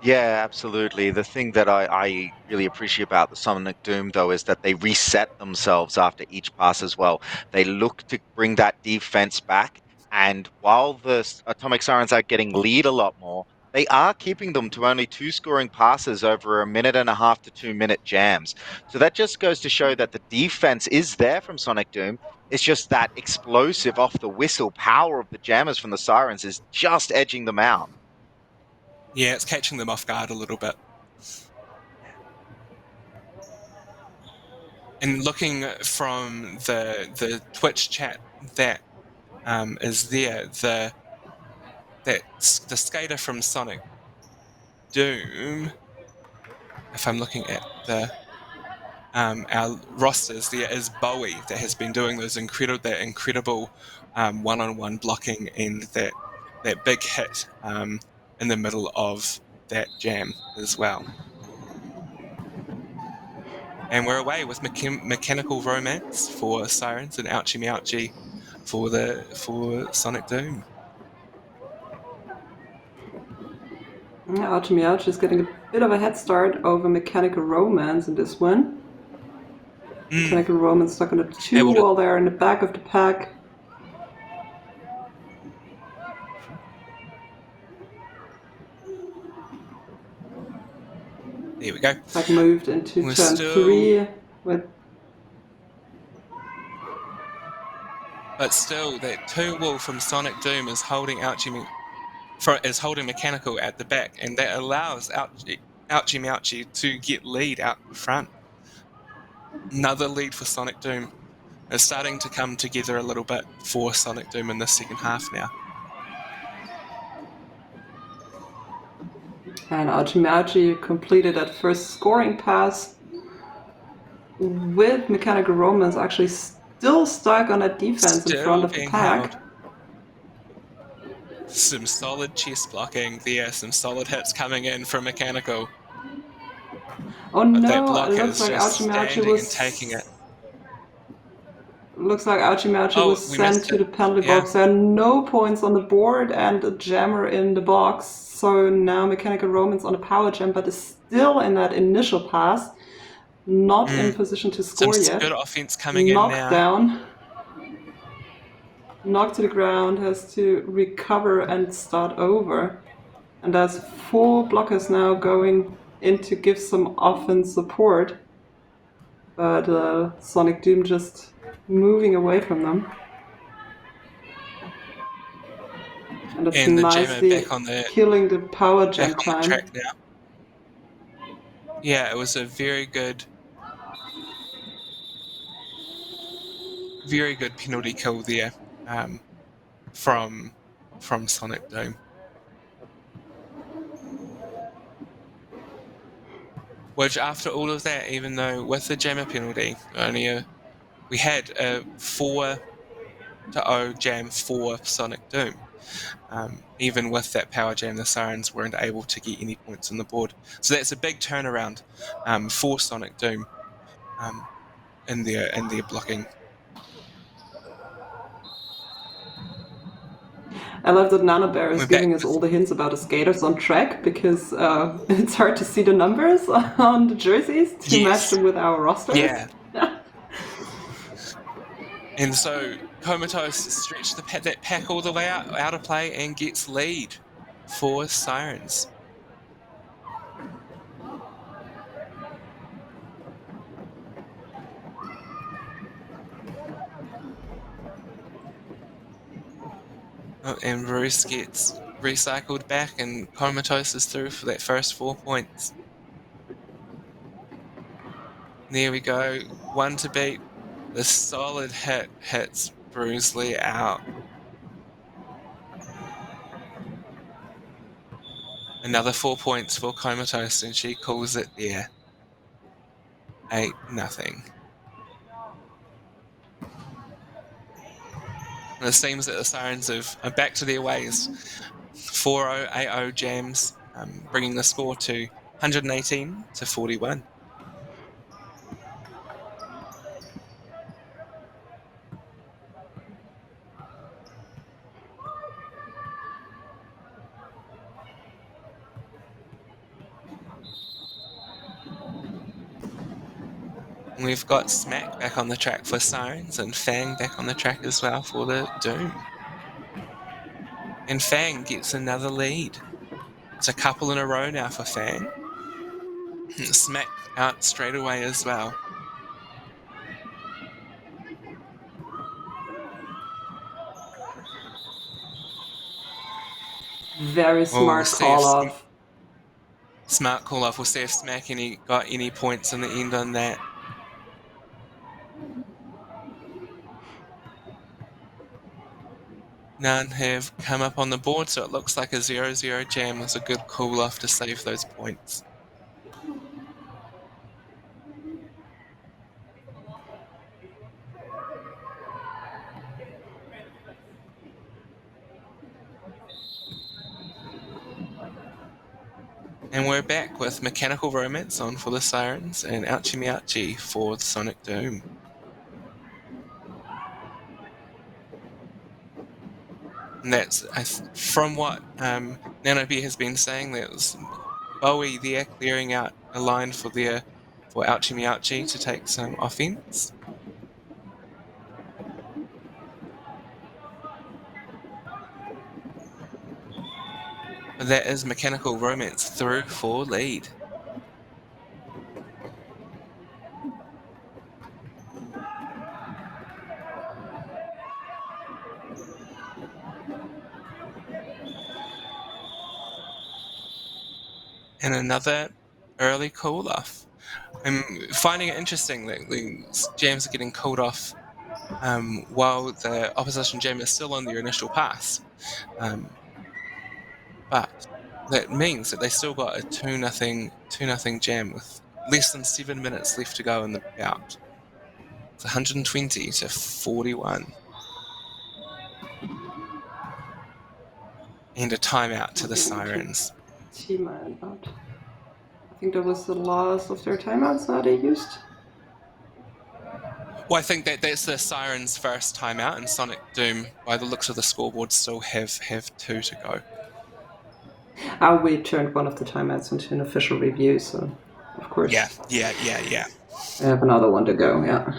Yeah, absolutely. The thing that I really appreciate about the Sonic Doom, though, is that they reset themselves after each pass as well. They look to bring that defense back, and while the Atomic Sirens are getting lead a lot more, they are keeping them to only 2 scoring passes over a 1.5 to 2 minute jams. So that just goes to show that the defense is there from Sonic Doom. It's just that explosive off the whistle power of the jammers from the Sirens is just edging them out. Yeah, it's catching them off guard a little bit. And looking from the Twitch chat that is there, the skater from Sonic Doom, if I'm looking at our rosters, there is Bowie that has been doing those incredible one-on-one blocking and that big hit in the middle of that jam as well. And we're away with Mechanical Romance for Sirens and Ouchie Mouchie for Sonic Doom. Ouchie Meowch is getting a bit of a head start over Mechanical Romance in this one. Mechanical Romance stuck on a 2 while they're in the back of the pack. There we go. Pack moved into We're turn still- 3 with But still, that 2-wall from Sonic Doom is holding holding Mechanical at the back, and that allows Ouchie Mouchie to get lead out front. Another lead for Sonic Doom. It's starting to come together a little bit for Sonic Doom in the second half now. And Ouchie Mouchie completed that first scoring pass with Mechanical Romance actually still stuck on that defense in front of the being pack. held. Some solid chest blocking there, some solid hits coming in from Mechanical. Oh But that no, block it is looks like just Ouchie Mouchie standing was and taking it. Looks like Ouchie Mouchie was we sent missed to it. the penalty Yeah. box. There are no points on the board and a jammer in the box. So now Mechanical Romance on a power jam, but is still in that initial pass. Not in position to score Some yet. good offense coming in Knocked now. down. Knocked to the ground, has to recover and start over. And there's 4 blockers now going in to give some offense support. But Sonic Doom just moving away from them. And it's And the jammer nicely back on the killing the power jam back on the time. track now. Yeah, it was a very good penalty kill there from Sonic Doom. Which, after all of that, even though with the jammer penalty, we had a 4-0 jam for Sonic Doom. Even with that power jam, the Sirens weren't able to get any points on the board. So that's a big turnaround for Sonic Doom in their blocking. I love that Nanobear is We're giving back us with- all the hints about the skaters on track because it's hard to see the numbers on the jerseys to Yes. match them with our rosters. Yeah. And so Comatose stretched that pack all the way out of play and gets lead for Sirens. Oh, and Bruce gets recycled back, and Comatose is through for that first 4 points. There we go. 1 to beat. The solid hit hits Bruce Lee out. Another 4 points for Comatose, and she calls it there. 8-0. And it seems that the Sirens are back to their ways. 4-0, 8-0 jams, bringing the score to 118 to 41. We've got Smack back on the track for Sirens and Fang back on the track as well for the Doom. And Fang gets another lead. It's a couple in a row now for Fang. Smack out straight away as well. Very smart call off. Smart call off. We'll see if Smack got any points in the end on that. None have come up on the board, so it looks like a 0-0 jam was a good call off to save those points. And we're back with Mechanical Romance on for the Sirens and Ouchie Meouchie for the Sonic Doom. And that's from what Nanobeer has been saying. That was Bowie there clearing out a line for Ouchie Meouchie to take some offense. But that is Mechanical Romance through for lead. And another early call off. I'm finding it interesting that the jams are getting called off while the opposition jam is still on their initial pass. But that means that they still got a 2-0 jam with less than 7 minutes left to go in the bout. It's 120 to 41. And a timeout to the Sirens. Timeout. I think that was the last of their timeouts that they used. Well, I think that's the Sirens' first timeout, and Sonic Doom, by the looks of the scoreboard, still have 2 to go. We turned one of the timeouts into an official review, so of course. Yeah. I have another one to go, yeah.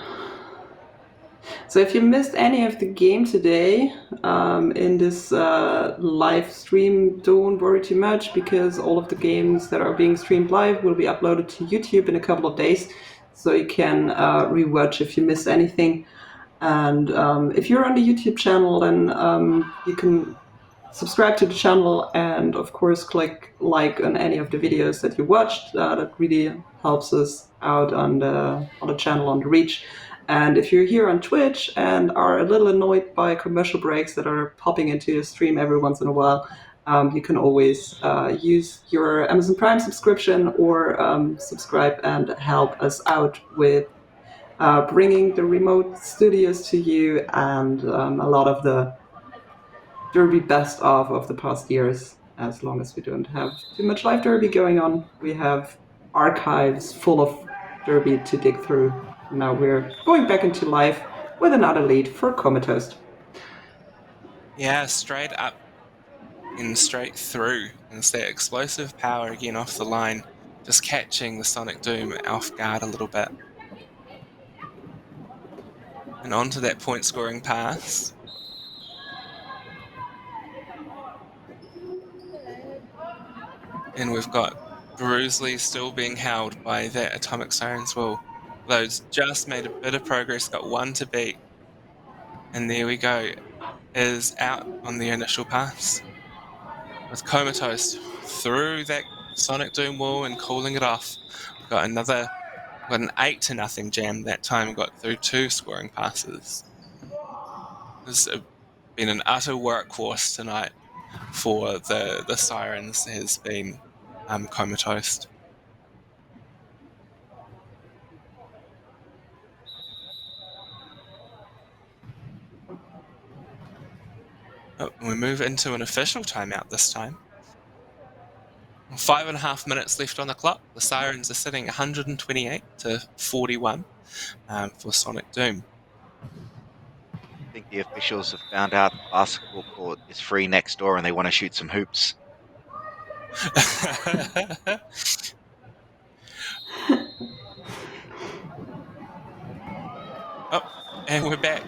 So if you missed any of the game today in this live stream, don't worry too much, because all of the games that are being streamed live will be uploaded to YouTube in a couple of days, so you can rewatch if you missed anything. And if you're on the YouTube channel, then you can subscribe to the channel and, of course, click like on any of the videos that you watched. That really helps us out on the channel, on the reach. And if you're here on Twitch and are a little annoyed by commercial breaks that are popping into your stream every once in a while, you can always use your Amazon Prime subscription or subscribe and help us out with bringing the remote studios to you and a lot of the Derby best of the past years. As long as we don't have too much live Derby going on, we have archives full of Derby to dig through. Now we're going back into live with another lead for Comatose. Yeah, straight up and straight through. And it's that explosive power again off the line, just catching the Sonic Doom off guard a little bit. And onto that point scoring pass. And we've got Bruisley still being held by that Atomic Sirens Will. Those just made a bit of progress, got one to beat. And there we go, is out on the initial pass. With Comatose through that Sonic Doom wall and calling it off. We've got an 8-0 jam that time and got through 2 scoring passes. This has been an utter workhorse tonight for the Sirens, has been Comatose. We move into an official timeout this time. 5.5 minutes left on the clock. The Sirens are sitting 128 to 41 for Sonic Doom. I think the officials have found out the basketball court is free next door and they want to shoot some hoops. And we're back.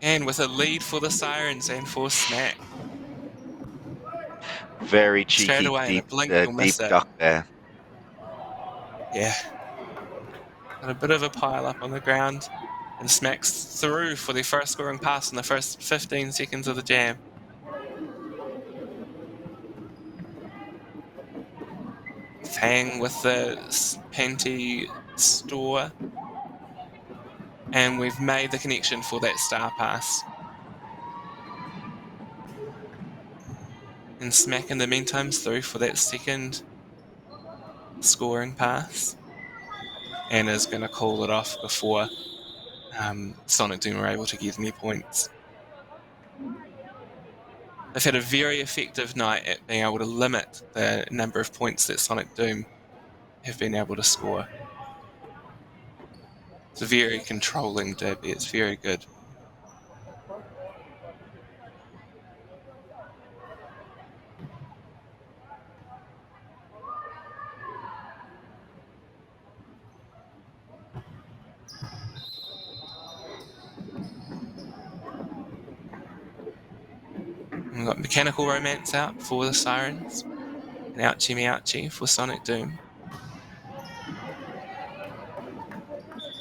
And with a lead for the Sirens and for Smack. Very cheeky, Straight away, in a deep, blink, you'll miss deep it. duck there. Yeah. Got a bit of a pile up on the ground. And Smack's through for their first scoring pass in the first 15 seconds of the jam. Fang with the Panty store. And we've made the connection for that star pass. And Smack in the meantime's through for that second scoring pass. And is going to call it off before Sonic Doom are able to get any points. They've had a very effective night at being able to limit the number of points that Sonic Doom have been able to score. It's a very controlling derby. It's very good. We've got Mechanical Romance out for the Sirens, and Ouchie Meouchie for Sonic Doom.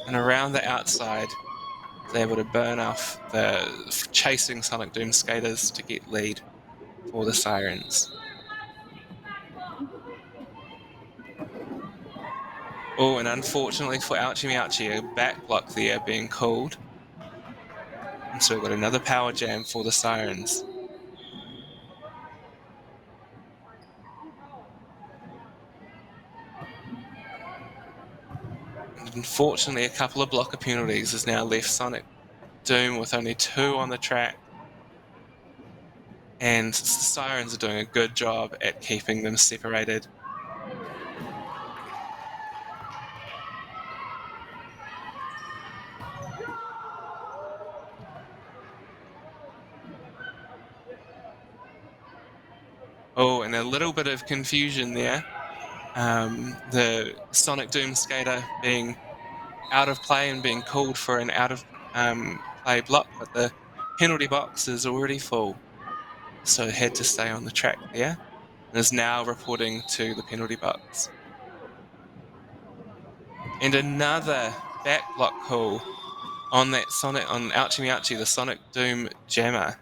And around the outside, they're able to burn off the chasing Sonic Doom skaters to get lead for the Sirens. Oh, and unfortunately for Ouchie Meouchie, a back block there being called. And so we've got another power jam for the Sirens. Unfortunately, a couple of blocker penalties has now left Sonic Doom with only 2 on the track. And the Sirens are doing a good job at keeping them separated. Oh, and a little bit of confusion there. The Sonic Doom skater being out of play and being called for an out of play block, but the penalty box is already full, so had to stay on the track there, and is now reporting to the penalty box. And another back block call on that Sonic on Ouchie Meouchie, the Sonic Doom jammer.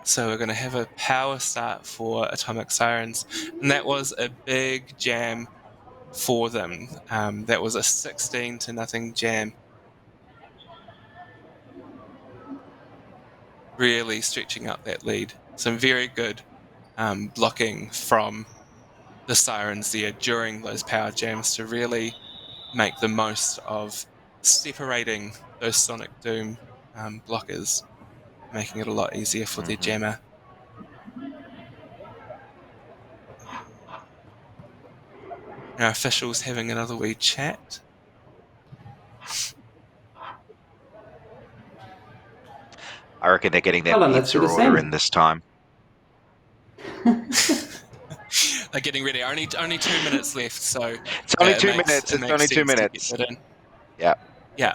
So we're going to have a power start for Atomic Sirens, and that was a big jam for them. That was a 16-0 jam. Really stretching up that lead. Some very good blocking from the Sirens there during those power jams to really make the most of separating those Sonic Doom blockers, making it a lot easier for their jammer. Our officials having another wee chat. I reckon they're getting their Well, then let's pizza do the order same. in this time. They're getting ready. Only 2 minutes left, so It's only it 2 makes- minutes. it It's makes only 2 sense to minutes. get that in. Yeah. Yeah.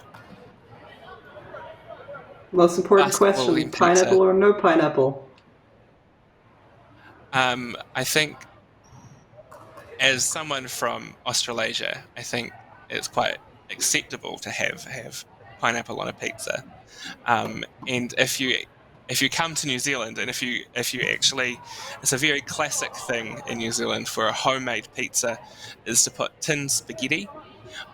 Most important Basketball question, and pizza. pineapple or no pineapple? I think, as someone from Australasia, I think it's quite acceptable to have pineapple on a pizza. And if you come to New Zealand, and if you actually, it's a very classic thing in New Zealand for a homemade pizza, is to put tin spaghetti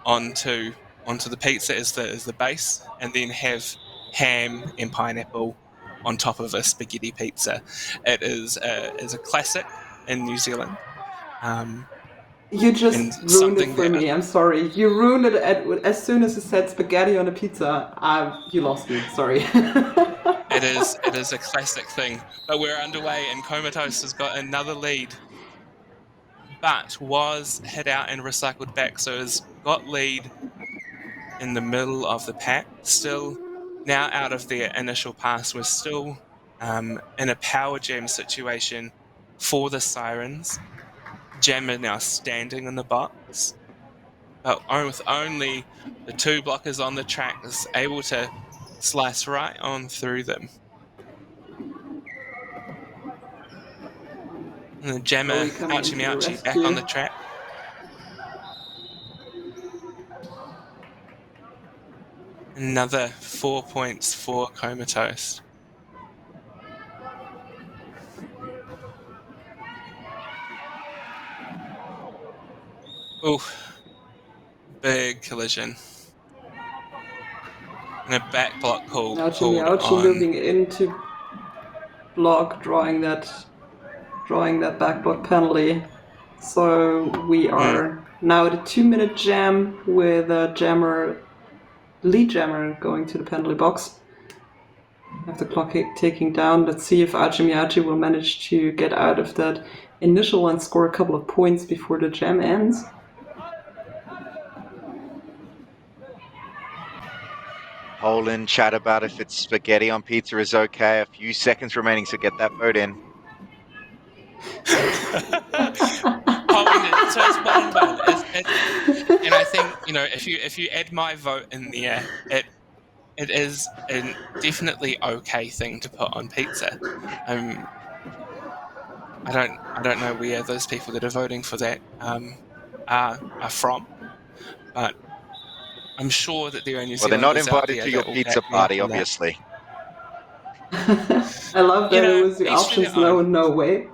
onto the pizza as the base, and then have ham and pineapple on top of a spaghetti pizza. It is a classic in New Zealand. You just And ruined something it for that- me. I'm sorry. You ruined it as soon as you said spaghetti on a pizza. You lost me. Sorry. It It is a classic thing. But we're underway, and Comatose has got another lead, but was hit out and recycled back, so has got lead in the middle of the pack. Still, now out of their initial pass, we're still in a power jam situation for the Sirens. Jam are now standing in the box, but with only the two blockers on the track is able to slice right on through them. And the Jammer, Chloe coming Ouchie into the Mouchie, back on the rescue. track. Another 4 points for Comatose. Ooh, big collision. And a back block called Ouchie on. moving into block, drawing that back block penalty. So we are now at a 2-minute jam with a lead jammer going to the penalty box. Have the clock taking down. Let's see if Ouchie will manage to get out of that initial and score a couple of points before the jam ends. Poll in chat about if it's spaghetti on pizza is okay. A few seconds remaining, so get that vote in. So it's 1-1. And I think, if you add my vote in there, it is a definitely okay thing to put on pizza. I don't know where those people that are voting for that are from, but I'm sure that there are New Well, they're not Zealanders out invited there to your that will pizza back me up party, on that. obviously. I love that it was the each to their options no own. and no way.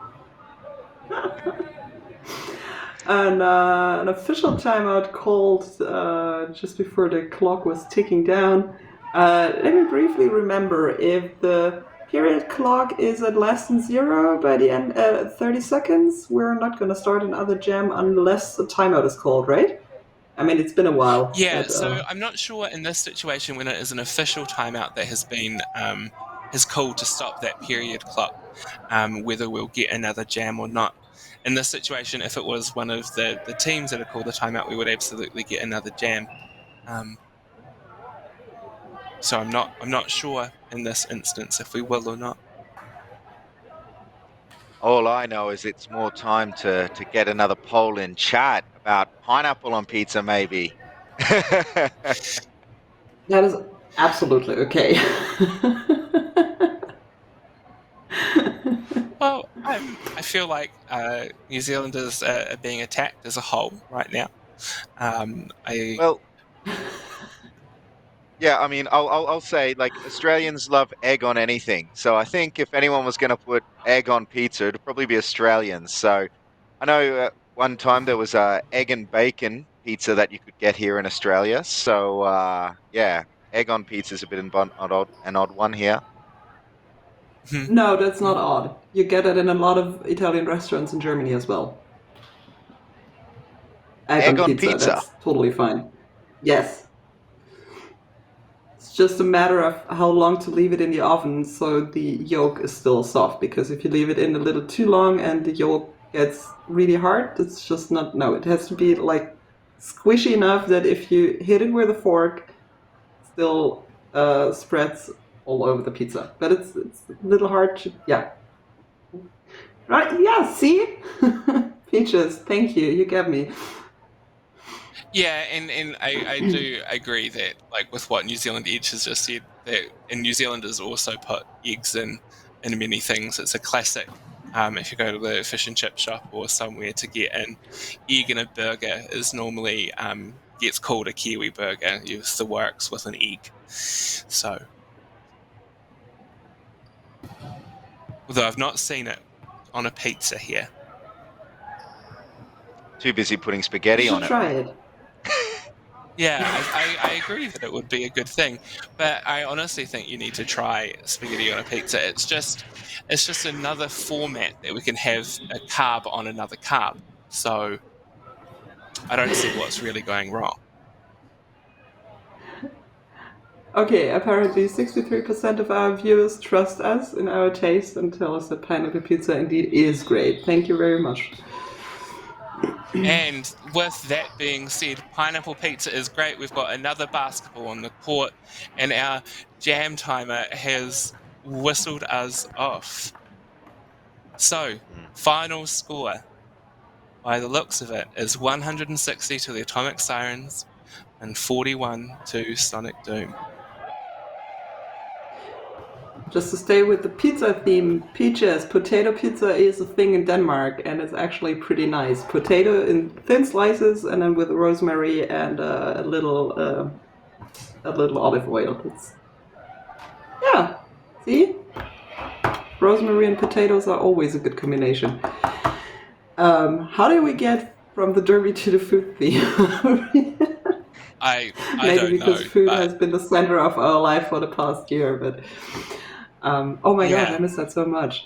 And an official timeout called just before the clock was ticking down. Let me briefly remember, if the period clock is at less than 0 by the end, 30 seconds, we're not going to start another jam unless a timeout is called, right? I mean, it's been a while. Yeah, But, so I'm not sure in this situation when it is an official timeout that has been has called to stop that period clock, whether we'll get another jam or not. In this situation, if it was one of the teams that had called the timeout, we would absolutely get another jam. So I'm not sure in this instance if we will or not. All I know is it's more time to get another poll in chat about pineapple on pizza, maybe. that is absolutely okay. Well, I feel like New Zealanders are being attacked as a whole right now. Well, yeah, I mean, I'll say, like, Australians love egg on anything. So I think if anyone was going to put egg on pizza, it'd probably be Australians. So I know one time there was egg and bacon pizza that you could get here in Australia. So yeah, egg on pizza is a bit an odd one here. No, that's not odd. You get it in a lot of Italian restaurants in Germany as well. Egg Egg on on pizza, pizza. that's totally fine. Yes. It's just a matter of how long to leave it in the oven so the yolk is still soft. Because if you leave it in a little too long and the yolk gets really hard, it's just not. No, it has to be like squishy enough that if you hit it with a fork, it still spreads all over the pizza. But it's a little hard to. Yeah. Right? Yeah, see? Peaches, thank you. You get me. Yeah, and I do agree that, like, with what New Zealand Edge has just said, that and New Zealanders also put eggs in many things. It's a classic. If you go to the fish and chip shop or somewhere to get an egg in a burger, is normally gets called a Kiwi burger. It's the works with an egg. So, although I've not seen it on a pizza here. Too busy putting You spaghetti should on it. try it. Yeah, I agree that it would be a good thing, but I honestly think you need to try spaghetti on a pizza. It's just another format that we can have a carb on another carb. So I don't see what's really going wrong. Okay, apparently 63% of our viewers trust us in our taste and tell us that pineapple pizza indeed is great. Thank you very much. And with that being said, pineapple pizza is great. We've got another basketball on the court, and our jam timer has whistled us off. So, final score, by the looks of it, is 160 to the Atomic Sirens and 41 to Sonic Doom. Just to stay with the pizza theme, peaches, potato pizza is a thing in Denmark, and it's actually pretty nice. Potato in thin slices, and then with rosemary and a little olive oil. Yeah, see, rosemary and potatoes are always a good combination. How do we get from the derby to the food theme? I Maybe don't because know, food but has been the center of our life for the past year, but oh my god, yeah. I miss that so much.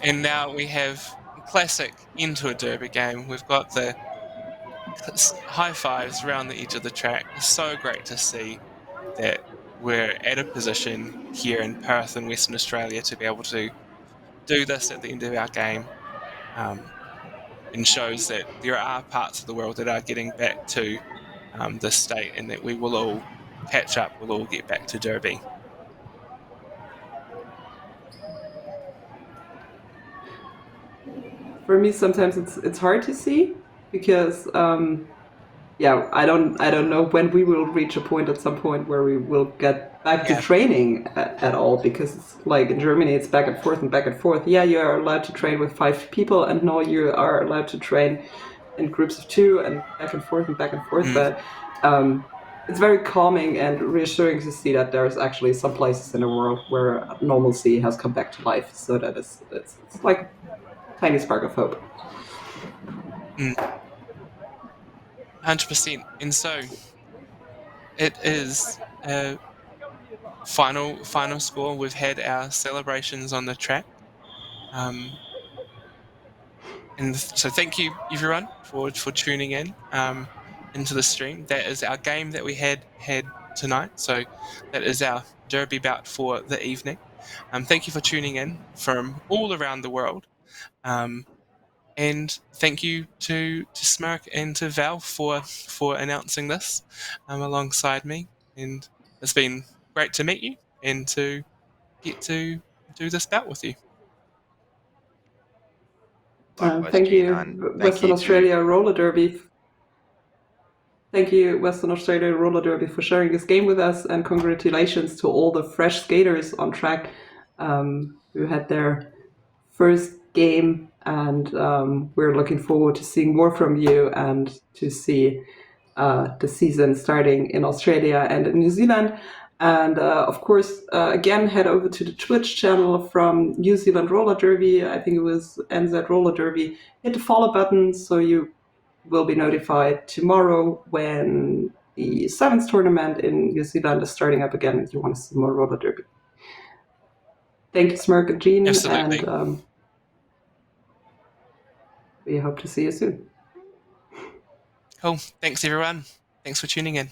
And now we have classic into a derby game. We've got the high fives around the edge of the track. It's so great to see that we're at a position here in Perth in Western Australia to be able to do this at the end of our game, and shows that there are parts of the world that are getting back to this state, and that we will all catch up, we'll all get back to Derby. For me, sometimes it's hard to see because yeah, I don't know when we will reach a point at some point where we will get back to Yeah. training at all, because it's like in Germany it's back and forth and back and forth. Yeah, you are allowed to train with 5 people, and no, you are allowed to train in groups of 2 and back and forth and back and forth. But it's very calming and reassuring to see that there's actually some places in the world where normalcy has come back to life. So that it's like a tiny spark of hope. 100%. And so it is a final score. We've had our celebrations on the track. And so thank you everyone for tuning in into the stream. That is our game that we had tonight. So that is our derby bout for the evening. Thank you for tuning in from all around the world. And thank you to Smirk and to Val for announcing this alongside me. And it's been great to meet you and to get to do this bout with you. Likewise, Thank Gina, you, and thank Western you to Australia Roller Derby. Thank you, Western Australia Roller Derby, for sharing this game with us, and congratulations to all the fresh skaters on track who had their first game. And we're looking forward to seeing more from you and to see the season starting in Australia and in New Zealand. And of course, again, head over to the Twitch channel from New Zealand Roller Derby. I think it was NZ Roller Derby. Hit the follow button so you will be notified tomorrow when the 7th tournament in New Zealand is starting up again if you want to see more roller derby. Thank you, Smirk and Jean. Absolutely. And we hope to see you soon. Cool. Thanks everyone. Thanks for tuning in.